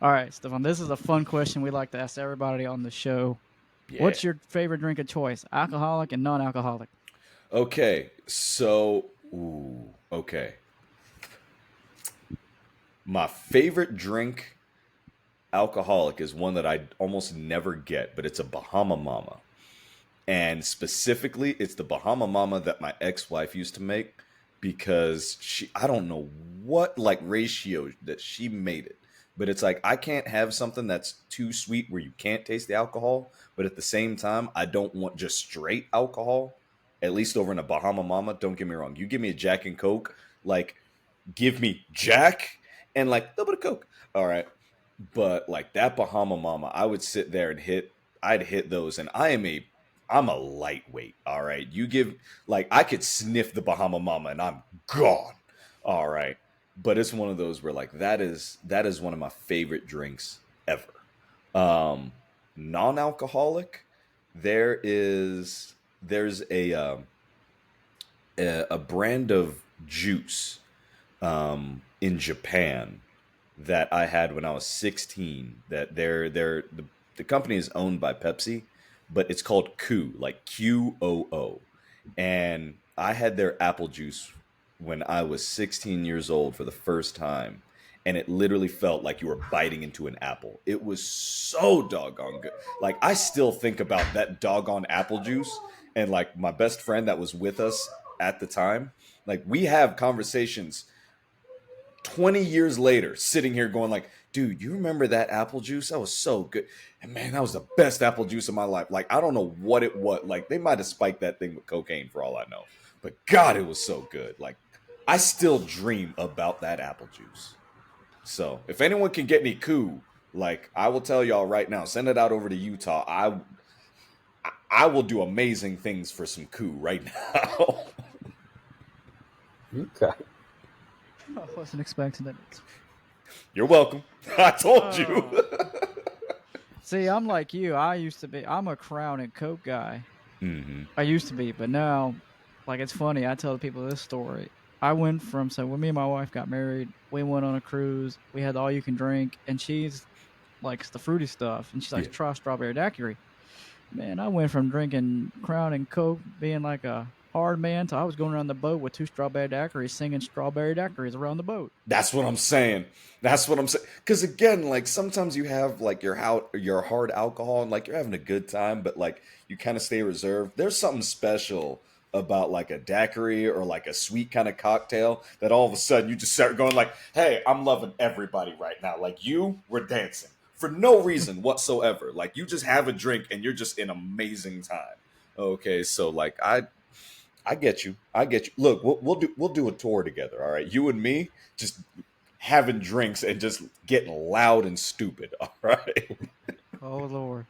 All right, Stefan, this is a fun question we like to ask everybody on the show. Yeah. What's your favorite drink of choice, alcoholic and non-alcoholic? Okay, so okay, my favorite drink alcoholic is one that I almost never get, but it's a Bahama Mama. And specifically, it's the Bahama Mama that my ex-wife used to make, because I don't know what like ratio that she made it, but it's like I can't have something that's too sweet where you can't taste the alcohol, but at the same time I don't want just straight alcohol. At least over in a Bahama Mama, don't get me wrong, you give me a Jack and Coke, like, give me Jack and like a little bit of Coke, all right. But like that Bahama Mama, I would sit there and I'd hit those, and I'm a lightweight. All right. You give, like, I could sniff the Bahama Mama and I'm gone. All right. But it's one of those where like that is one of my favorite drinks ever. Non-alcoholic, there's a brand of juice in Japan that I had when I was 16. That the company is owned by Pepsi, but it's called Koo, like QOO. And I had their apple juice when I was 16 years old for the first time. And it literally felt like you were biting into an apple. It was so doggone good. Like, I still think about that doggone apple juice. And like my best friend that was with us at the time, like, we have conversations 20 years later, sitting here going like, dude, you remember that apple juice? That was so good. And man, that was the best apple juice of my life. Like, I don't know what it was. Like, they might have spiked that thing with cocaine for all I know. But God, it was so good. Like, I still dream about that apple juice. So if anyone can get me Koo, like, I will tell y'all right now, send it out over to Utah. I will do amazing things for some Koo right now. Okay. I wasn't expecting that. You're welcome. I told you. See, I'm like you. I'm a Crown and Coke guy. Mm-hmm. I used to be, but now, like, it's funny. I tell people this story. I went from, so when me and my wife got married, we went on a cruise. We had all you can drink, and she's likes the fruity stuff, and she likes Yeah. try strawberry daiquiri. Man, I went from drinking Crown and Coke, being like a hard man, to I was going around the boat with two strawberry daiquiris, singing strawberry daiquiris around the boat. That's what I'm saying. That's what I'm saying. Because again, like, sometimes you have like your hard alcohol and like you're having a good time, but like you kind of stay reserved. There's something special about like a daiquiri or like a sweet kind of cocktail that all of a sudden you just start going like, hey, I'm loving everybody right now. Like, we're dancing for no reason whatsoever. Like, you just have a drink and you're just in amazing time. Okay, so like I get you. I get you. Look, we'll do a tour together. All right, you and me, just having drinks and just getting loud and stupid. All right. Oh Lord.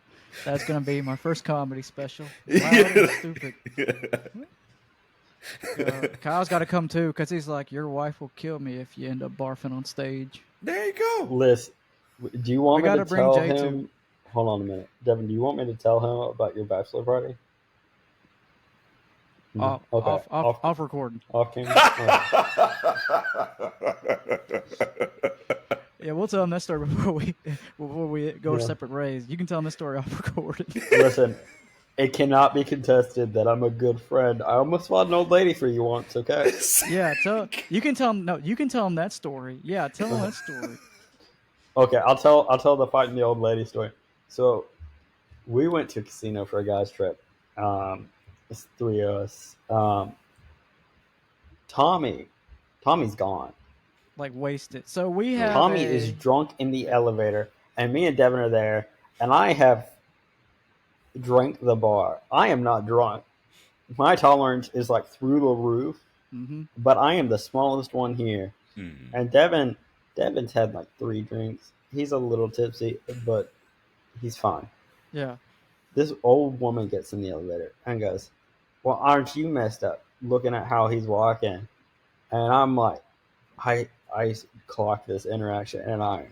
That's gonna be my first comedy special. Loud and stupid. Kyle's got to come too because he's like, your wife will kill me if you end up barfing on stage. There you go. Listen, do you want We me to gotta bring tell Jay him? too. Hold on a minute, Devin. Do you want me to tell him about your bachelor party? No. Okay. Off recording. Off camera. Yeah, we'll tell him that story before we go Yeah. separate ways. You can tell him this story off recording. Listen, it cannot be contested that I'm a good friend. I almost fought an old lady for you once. Okay. Yeah, you can tell him. No, you can tell him that story. Yeah, tell him that story. Okay, I'll tell the fighting the old lady story. So, we went to a casino for a guy's trip. It's 3 of us. Tommy's gone. Like wasted. So we have. Tommy is drunk in the elevator, and me and Devin are there, and I have drank the bar. I am not drunk. My tolerance is like through the roof, but I am the smallest one here. And Devin's had like 3 drinks. He's a little tipsy, but he's fine. Yeah. This old woman gets in the elevator and goes, "Well, aren't you messed up looking at how he's walking?" And I'm like, I clocked this interaction, and I'm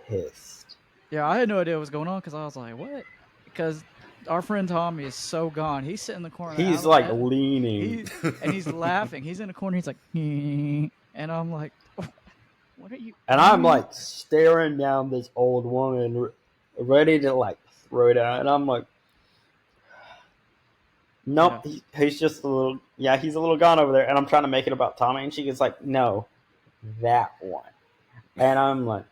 pissed. Yeah, I had no idea what was going on because I was like, what? Because our friend Tommy is so gone. He's sitting in the corner. He's like leaning. And he's laughing. He's in the corner. He's like, and I'm like, what are you? And I'm like staring down this old woman, ready to like throw it out. And I'm like, nope, yeah. He's just a little, he's a little gone over there. And I'm trying to make it about Tommy. And she gets like, no, that one. And I'm like,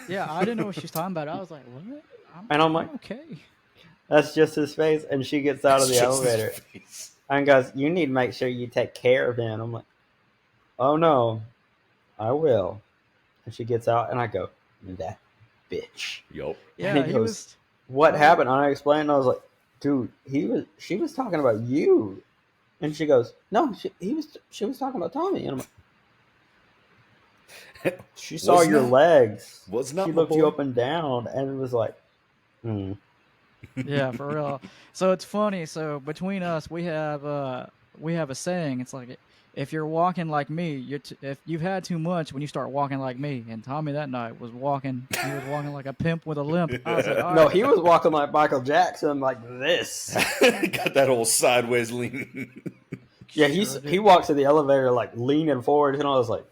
yeah, I didn't know what she was talking about. I was like, what? I'm like, okay. That's just his face. And she gets out of the elevator and goes, you need to make sure you take care of him. I'm like, oh no, I will. And she gets out and I go, that bitch. Yup. Yeah, and he goes, what happened? And I explained, and I was like, dude, she was talking about you. And she goes, no, she was talking about Tommy. And I'm like, she saw your legs. She looked you up and down, and it was like, Yeah, for real. So it's funny. So between us, we have a saying. It's like, if you're walking like me, if you've had too much when you start walking like me. And Tommy that night was walking. He was walking like a pimp with a limp. I was like, all right. No, he was walking like Michael Jackson, like this. Got that old sideways lean. Yeah, he walks to the elevator like leaning forward, and I was like,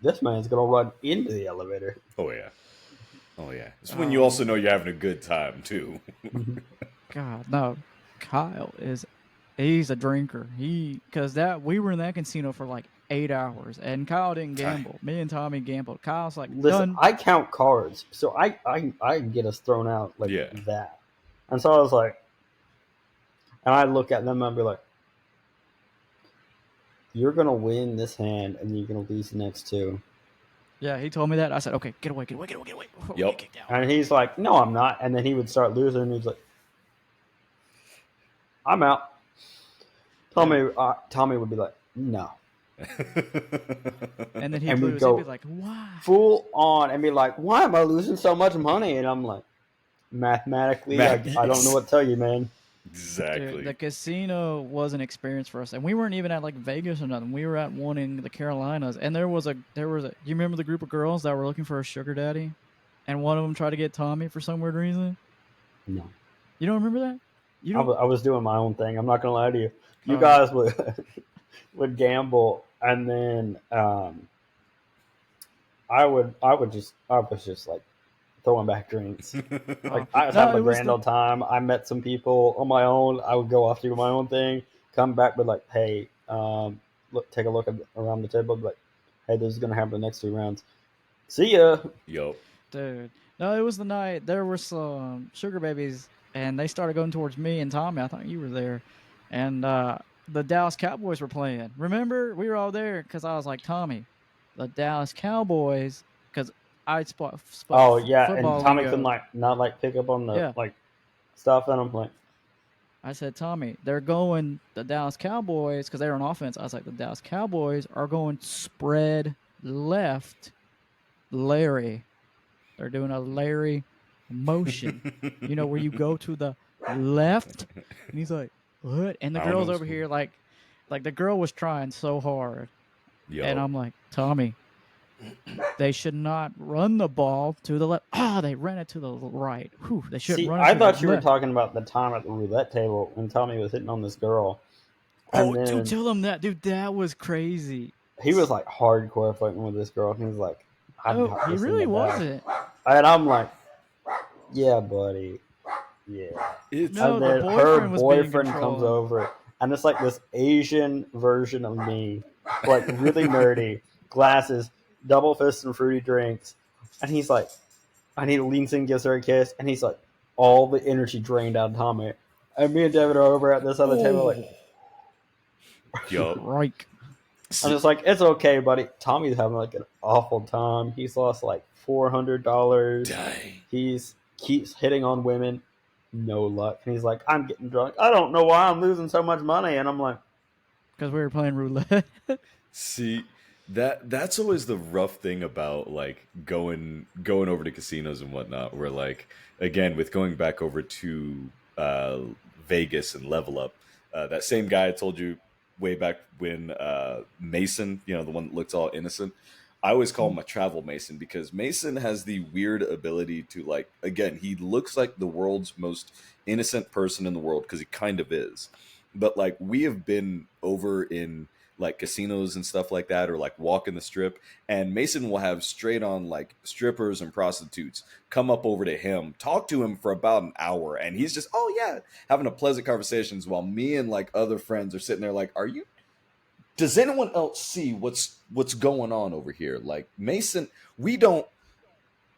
this man's gonna run into the elevator. Oh yeah. It's when you also know you're having a good time too. God, no, Kyle he's a drinker. Because we were in that casino for like 8 hours, and Kyle didn't gamble. Me and Tommy gambled. Kyle's like, listen, done. I count cards, so I can get us thrown out like that. And so I was like, and I look at them and I'd be like, you're gonna win this hand, and you're gonna lose the next 2. Yeah, he told me that. I said, okay, get away. Yep. And he's like, no, I'm not. And then he would start losing, and he's like, I'm out. Tommy would be like, no. And then he'd lose. He'd be like, why? Full on, and be like, why am I losing so much money? And I'm like, mathematically, I don't know what to tell you, man. Exactly. Dude, the casino was an experience for us, and we weren't even at like Vegas or nothing. We were at one in the Carolinas, and there was a. You remember the group of girls that were looking for a sugar daddy, and one of them tried to get Tommy for some weird reason? No. You don't remember that? I was doing my own thing. I'm not gonna lie to you. You guys would gamble, and then I was just like throwing back drinks. Like I was having a grand old time. I met some people on my own. I would go off do my own thing, come back with like, hey, take a look around the table, like, hey, this is gonna happen the next 2 rounds. See ya. Yo. Dude. No, it was the night there were some sugar babies, and they started going towards me and Tommy. I thought you were there. And the Dallas Cowboys were playing. Remember? We were all there because I was like, Tommy, the Dallas Cowboys, because I spot oh, yeah, and Tommy lingo. couldn't not pick up on the stuff, and I'm like, I said, Tommy, they're going the Dallas Cowboys because they're on offense. I was like, the Dallas Cowboys are going spread left, Larry. They're doing a Larry motion. You know, where you go to the left, and he's like, what? And the I don't girl's know. over here like the girl was trying so hard, and Yo, I'm like, Tommy, they should not run the ball to the left. Ah, they ran it to the right. Whew, they shouldn't See, run it I to the thought you were left. talking about the time at the roulette table when Tommy was hitting on this girl, Oh, and dude, then tell them that, dude. That was crazy. he was like hardcore flirting with this girl, and he was like, "I've Oh, got he this in the really bag," wasn't. and I'm like, "Yeah, buddy, yeah." it's No, And the then her boyfriend was being boyfriend comes controlling. over, and it's like this Asian version of me, like really nerdy, glasses, double fist and fruity drinks, and he's like, and he leans in, gives her a kiss, and he's like, all the energy drained out of Tommy. And me and David are over at this other table, like, yo. Right. I'm just like, it's okay, buddy. Tommy's having like an awful time. He's lost like $400. Dang. He's keeps hitting on women, no luck. And he's like, I'm getting drunk. I don't know why I'm losing so much money. And I'm like, Because we were playing roulette. See, that's always the rough thing about like going over to casinos and whatnot, where like again with going back over to Vegas and Level Up, that same guy I told you way back when, Mason, you know, the one that looks all innocent. I always call him a travel Mason because Mason has the weird ability to, like, again, he looks like the world's most innocent person in the world because he kind of is. But like we have been over in like casinos and stuff like that, or like walking the strip, and Mason will have straight on like strippers and prostitutes come up over to him, talk to him for about an hour, and he's just, oh yeah, having a pleasant conversations while me and like other friends are sitting there like, are you, does anyone else see what's going on over here? Like, Mason, we don't,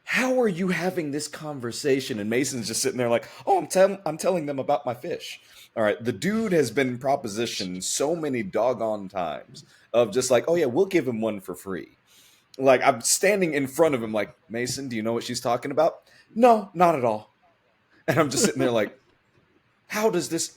how are you having this conversation? And Mason's just sitting there like, oh, I'm telling them about my fish. All right, the dude has been propositioned so many doggone times of just like, oh yeah, we'll give him one for free. Like, I'm standing in front of him like, Mason, do you know what she's talking about? No, not at all. And I'm just sitting there like, how does this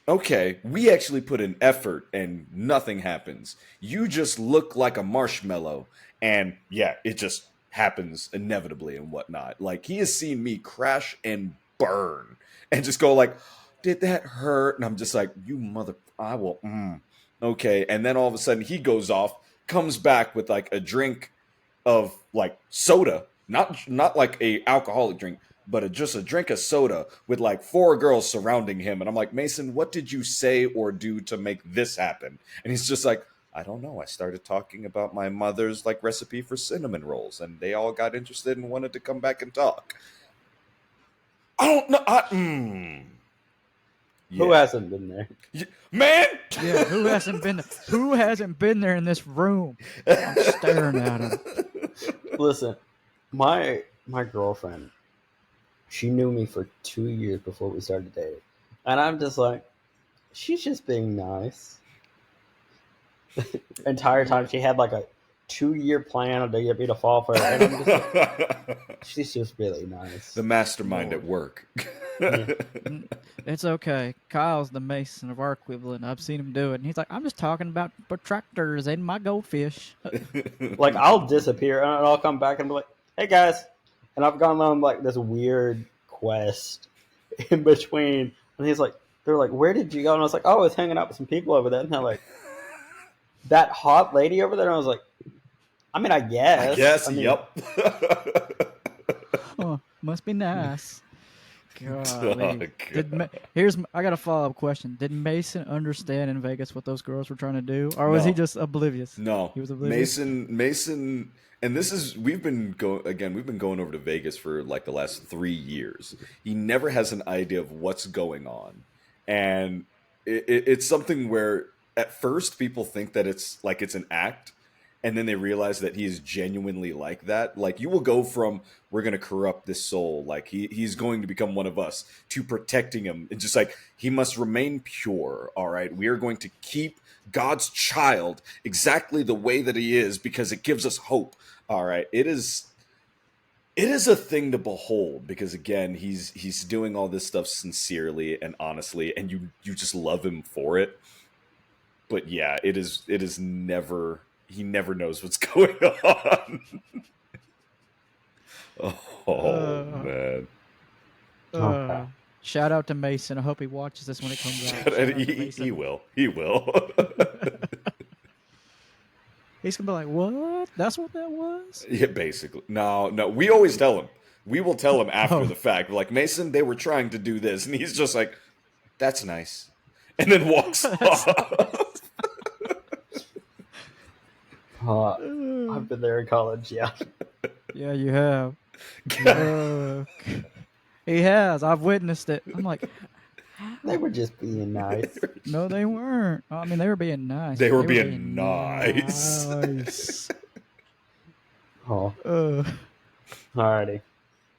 okay, we actually put in effort and nothing happens. You just look like a marshmallow, and yeah, it just happens inevitably and whatnot. Like, he has seen me crash and burn and just go like, did that hurt? And I'm just like, you mother, I will okay. And then all of a sudden he goes off, comes back with like a drink of like soda, not like a alcoholic drink, but just a drink of soda with like four girls surrounding him. And I'm like, Mason, what did you say or do to make this happen? And he's just like, I don't know. I started talking about my mother's like recipe for cinnamon rolls, and they all got interested and wanted to come back and talk. I don't know. who Yeah. hasn't been there? Man. Yeah, who hasn't been there? Who hasn't been there in this room? I'm staring at him. Listen, my girlfriend, she knew me for 2 years before we started dating. And I'm just like, she's just being nice. Entire time she had like a 2-year plan to get me to fall for her. And I'm just like, she's just really nice. The mastermind at work. It's okay. Kyle's the Mason of our equivalent. I've seen him do it. And he's like, I'm just talking about protractors and my goldfish. Like, I'll disappear and I'll come back and be like, hey guys. And I've gone on like this weird quest in between. And he's like, they're like, where did you go? And I was like, oh, I was hanging out with some people over there. And they're like, that hot lady over there? And I was like, I mean, I guess. I guess, I mean, yep. Oh, must be nice. Oh, God. I got a follow-up question. Did Mason understand in Vegas what those girls were trying to do, or was he just oblivious? No, he was oblivious. Mason, and this is, we've been going over to Vegas for like the last 3 years. He never has an idea of what's going on, and it's something where at first people think that it's like it's an act. And then they realize that he is genuinely like that. Like, you will go from, we're going to corrupt this soul, like he's going to become one of us, to protecting him. It's just like, he must remain pure, all right? We are going to keep God's child exactly the way that he is because it gives us hope, all right? It is a thing to behold because, again, he's doing all this stuff sincerely and honestly, and you just love him for it. But yeah, it is never... He never knows what's going on. Oh man. Uh, shout out to Mason. I hope he watches this when it comes out. Shout out to He Mason. will. He will. He's gonna be like, "What? That's what that was?" Yeah, basically. No, no. We always tell him. We will tell him after Oh. the fact. We're like, Mason, they were trying to do this, and he's just like, "That's nice," and then walks off. I've been there in college. Yeah. Yeah, you have. He has. I've witnessed it. I'm like, They were just being nice. no, they weren't. I mean, they were being nice. They were being nice. nice. Oh, Uh, Alrighty.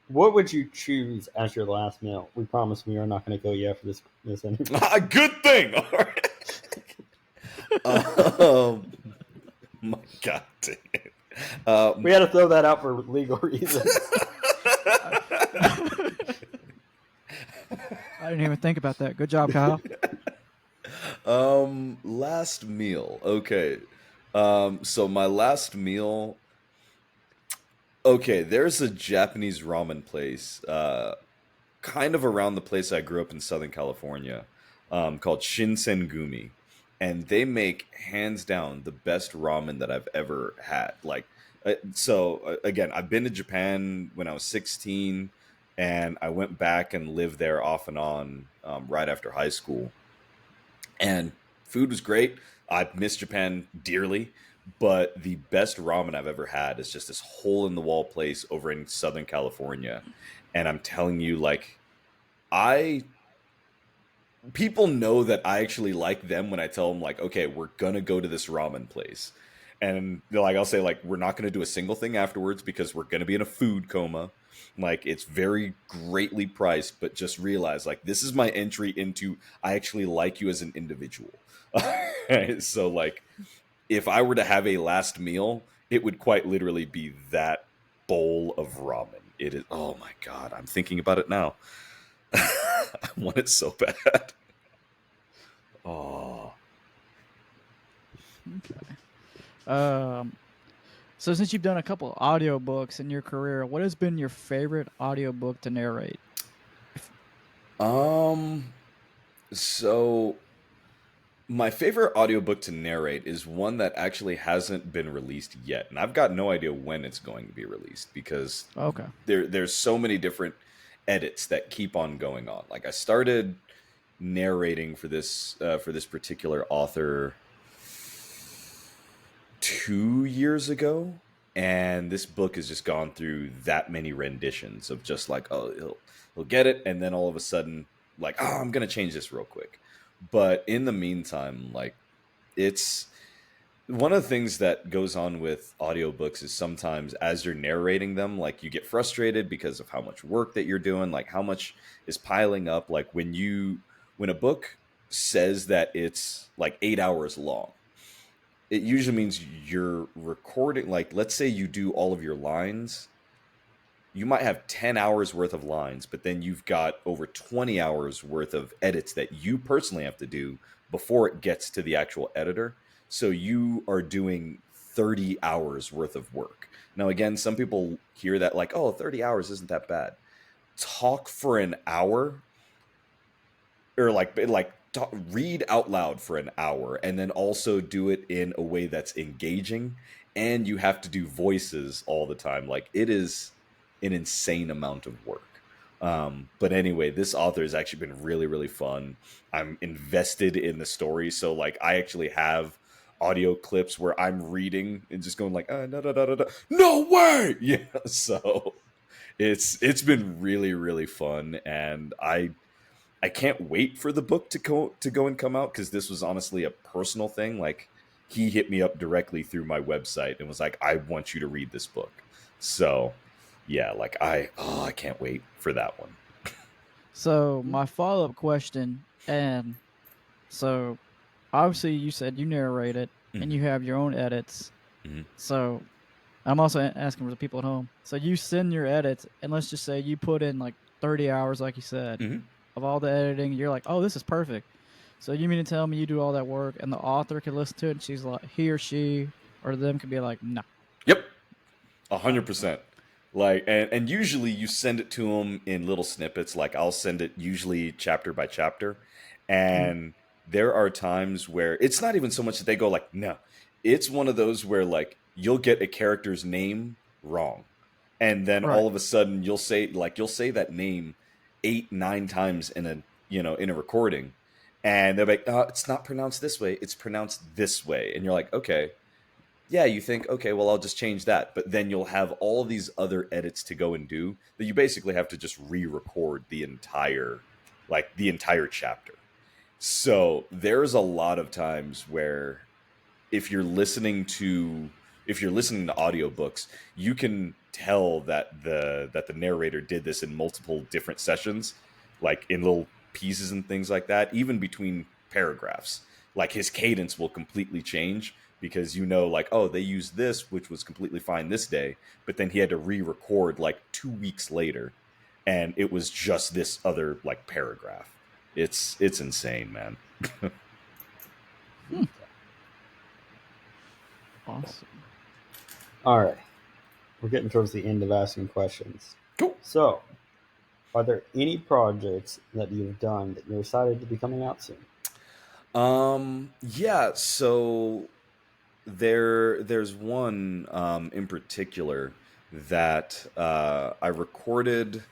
what would you choose as your last meal? We promise we are not going to go yet for this interview. Good thing. All right. My God dang it. We had to throw that out for legal reasons. I didn't even think about that. Good job, Kyle. Last meal. Okay. So my last meal. Okay, there's a Japanese ramen place, kind of around the place I grew up in Southern California, called Shinsengumi, and they make hands down the best ramen that I've ever had. Like, again, I've been to Japan when I was 16, and I went back and lived there off and on right after high school, and food was great. I miss Japan dearly. But the best ramen I've ever had is just this hole in the wall place over in Southern California. And I'm telling you, like, people know that I actually like them when I tell them, like, okay, we're going to go to this ramen place. And like, I'll say, like, we're not going to do a single thing afterwards because we're going to be in a food coma. Like, it's very greatly priced, but just realize, like, this is my entry into, I actually like you as an individual. So, like, if I were to have a last meal, it would quite literally be that bowl of ramen. It is, oh my God, I'm thinking about it now. I want it so bad. Oh. Okay. So since you've done a couple audiobooks in your career, what has been your favorite audiobook to narrate? So my favorite audiobook to narrate is one that actually hasn't been released yet. And I've got no idea when it's going to be released because Okay. there's so many different edits that keep on going on. Like, I started narrating for this particular author 2 years ago, and this book has just gone through that many renditions of just like, oh, he'll get it, and then all of a sudden, like, oh, I'm gonna change this real quick. But in the meantime, like, it's one of the things that goes on with audiobooks is sometimes as you're narrating them, like, you get frustrated because of how much work that you're doing, like how much is piling up. Like, when a book says that it's like 8 hours long, it usually means you're recording, like, let's say you do all of your lines, you might have 10 hours worth of lines, but then you've got over 20 hours worth of edits that you personally have to do before it gets to the actual editor. So you are doing 30 hours worth of work. Now, again, some people hear that like, oh, 30 hours isn't that bad. Talk for an hour, or read out loud for an hour, and then also do it in a way that's engaging. And you have to do voices all the time. Like, it is an insane amount of work. But anyway, this author has actually been really, really fun. I'm invested in the story. So, like, I actually have audio clips where I'm reading and just going like, no way. Yeah. So it's been really, really fun. And I can't wait for the book to go and come out, because this was honestly a personal thing. Like, he hit me up directly through my website and was like, I want you to read this book. So yeah, like, I can't wait for that one. So my follow-up question, and so obviously you said you narrate it and you have your own edits. Mm-hmm. So I'm also asking for the people at home. So you send your edits, and let's just say you put in like 30 hours, like you said, of all the editing. You're like, oh, this is perfect. So you mean to tell me you do all that work, and the author can listen to it, and she's like, he or she or them could be like, no. Yep, 100%. Like, and usually you send it to them in little snippets. Like, I'll send it usually chapter by chapter. Mm. And there are times where it's not even so much that they go like, no, it's one of those where like you'll get a character's name wrong. And then Right. all of a sudden you'll say that name 8, 9 times in a recording. And they're like, it's not pronounced this way. It's pronounced this way. And you're like, okay, yeah, you think, okay, well, I'll just change that. But then you'll have all these other edits to go and do that you basically have to just re-record the entire chapter. So there's a lot of times where if you're listening to audiobooks, you can tell that the narrator did this in multiple different sessions, like in little pieces and things like that, even between paragraphs. Like his cadence will completely change because like, oh, they used this, which was completely fine this day, but then he had to re-record like 2 weeks later, and it was just this other like paragraph. It's insane, man. Awesome. All right. We're getting towards the end of asking questions. Cool. So, are there any projects that you've done that you're excited to be coming out soon? Yeah, so there's one in particular that I recorded,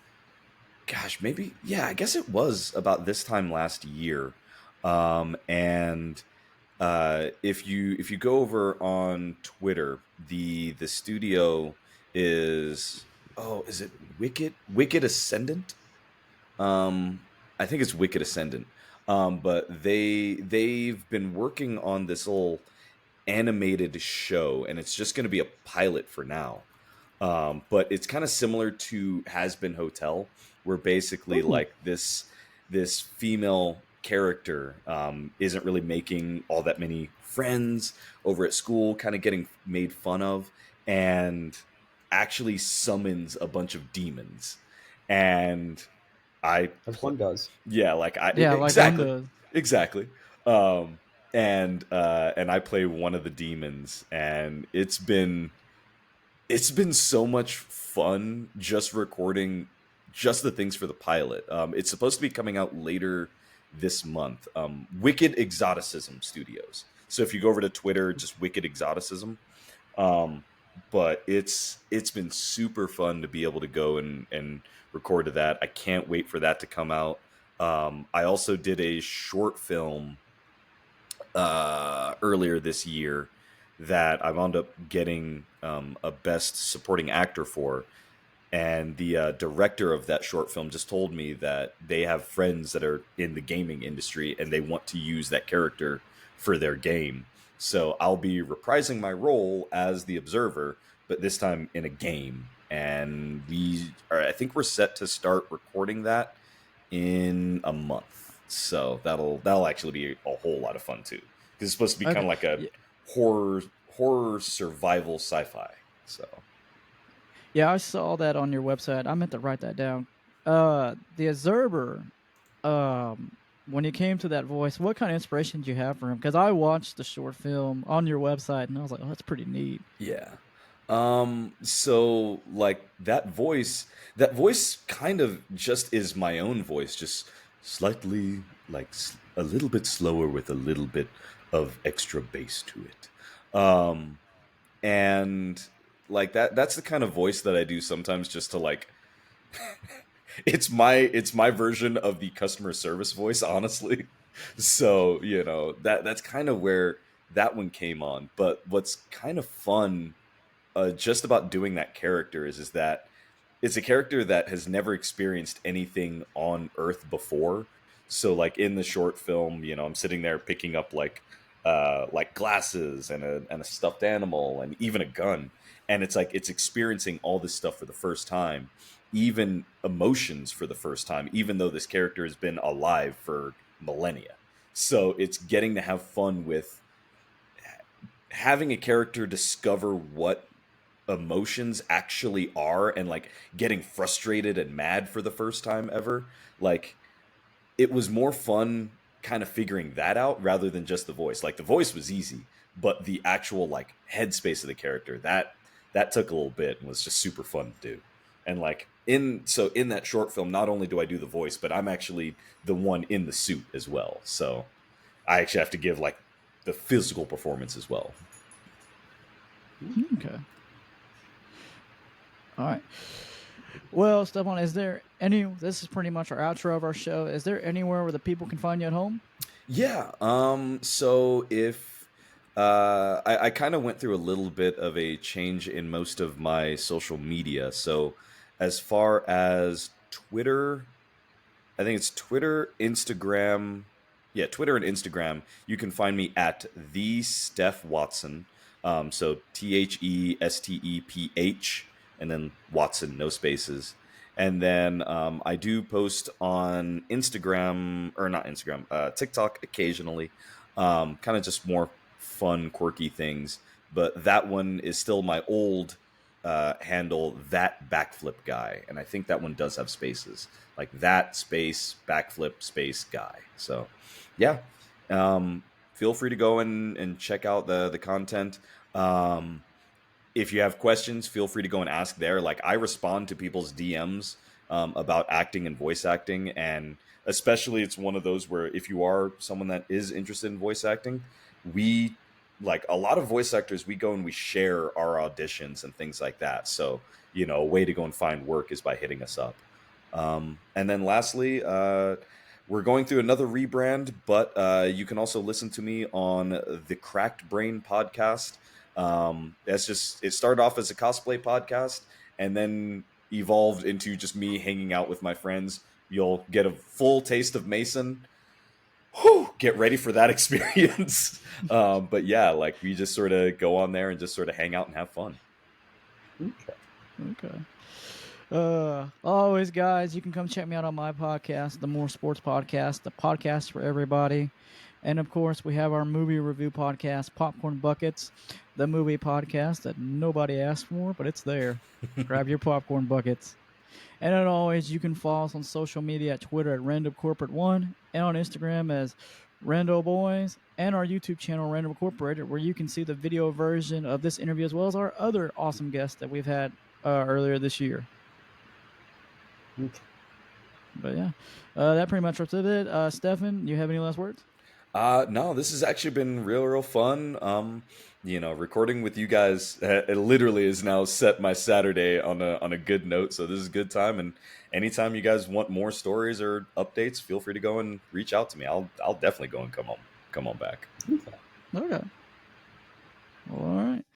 gosh, maybe, yeah, I guess it was about this time last year. And if you go over on Twitter, the studio is, oh, is it Wicked Ascendant? I think it's Wicked Ascendant. But they've been working on this little animated show, and it's just going to be a pilot for now. But it's kind of similar to Has Been Hotel, where basically Ooh. like this female character isn't really making all that many friends over at school, kind of getting made fun of, and actually summons a bunch of demons. And I As one does. yeah, like Yeah, like one exactly, does. exactly. Um, and I play one of the demons, and it's been so much fun just recording just the things for the pilot. It's supposed to be coming out later this month. Wicked Exoticism Studios. So if you go over to Twitter, just Wicked Exoticism. Um, but it's been super fun to be able to go and record to that. I can't wait for that to come out. I also did a short film earlier this year that I wound up getting a Best Supporting Actor for. And the director of that short film just told me that they have friends that are in the gaming industry and they want to use that character for their game. So I'll be reprising my role as the observer, but this time in a game. And I think we're set to start recording that in a month. So that'll actually be a whole lot of fun too, because it's supposed to be kind Okay. of like a Yeah, horror survival sci-fi. So yeah, I saw that on your website. I meant to write that down. The Observer. Um, when you came to that voice, what kind of inspiration did you have for him? Because I watched the short film on your website, and I was like, "Oh, that's pretty neat." yeah. So like that voice kind of just is my own voice, just slightly like a little bit slower with a little bit of extra bass to it. And like that's the kind of voice that I do sometimes just to like it's my version of the customer service voice, honestly. So, that's kind of where that one came on. But what's kind of fun just about doing that character is that it's a character that has never experienced anything on Earth before. So like in the short film, I'm sitting there picking up like glasses and a stuffed animal and even a gun. And it's like it's experiencing all this stuff for the first time, even emotions for the first time, even though this character has been alive for millennia. So it's getting to have fun with having a character discover what emotions actually are, and like getting frustrated and mad for the first time ever. Like it was more fun kind of figuring that out rather than just the voice. Like the voice was easy, but the actual like headspace of the character, that that took a little bit and was just super fun to do. And like in that short film, not only do I do the voice, but I'm actually the one in the suit as well. So I actually have to give like the physical performance as well. Okay. All right. Well, Stephan, this is pretty much our outro of our show. Is there anywhere where the people can find you at home? Yeah. So if I kind of went through a little bit of a change in most of my social media. So as far as Twitter, I think it's Twitter, Instagram. Yeah, Twitter and Instagram. You can find me at the Steph Watson. So TheSteph, and then Watson, no spaces. And then I do post on Instagram, or not Instagram, TikTok occasionally. Kind of just more fun, quirky things. But that one is still my old handle, that backflip guy. And I think that one does have spaces, like that space backflip space guy. So yeah, feel free to go and check out the content. If you have questions, feel free to go and ask there. Like I respond to people's DMs about acting and voice acting, and especially it's one of those where if you are someone that is interested in voice acting, we like a lot of voice actors, we go and we share our auditions and things like that. So a way to go and find work is by hitting us up. And then lastly, we're going through another rebrand, but you can also listen to me on the Cracked Brain podcast. It started off as a cosplay podcast and then evolved into just me hanging out with my friends. You'll get a full taste of Mason. Whew, get ready for that experience. But yeah, like we just sort of go on there and just sort of hang out and have fun. Okay. Always, guys, you can come check me out on my podcast, the More Sports Podcast, the podcast for everybody. And of course, we have our movie review podcast, Popcorn Buckets, the movie podcast that nobody asked for, but it's there. Grab your popcorn buckets. And as always, you can follow us on social media at Twitter at Random Corporate One and on Instagram as Rando Boys, and our YouTube channel Random Incorporated, where you can see the video version of this interview as well as our other awesome guests that we've had earlier this year. Okay. But yeah, that pretty much wraps it. Stephan, you have any last words? No, this has actually been real fun. Recording with you guys, it literally is now set my Saturday on a good note. So this is a good time. And anytime you guys want more stories or updates, feel free to go and reach out to me. I'll definitely go and come on back. Okay. All right.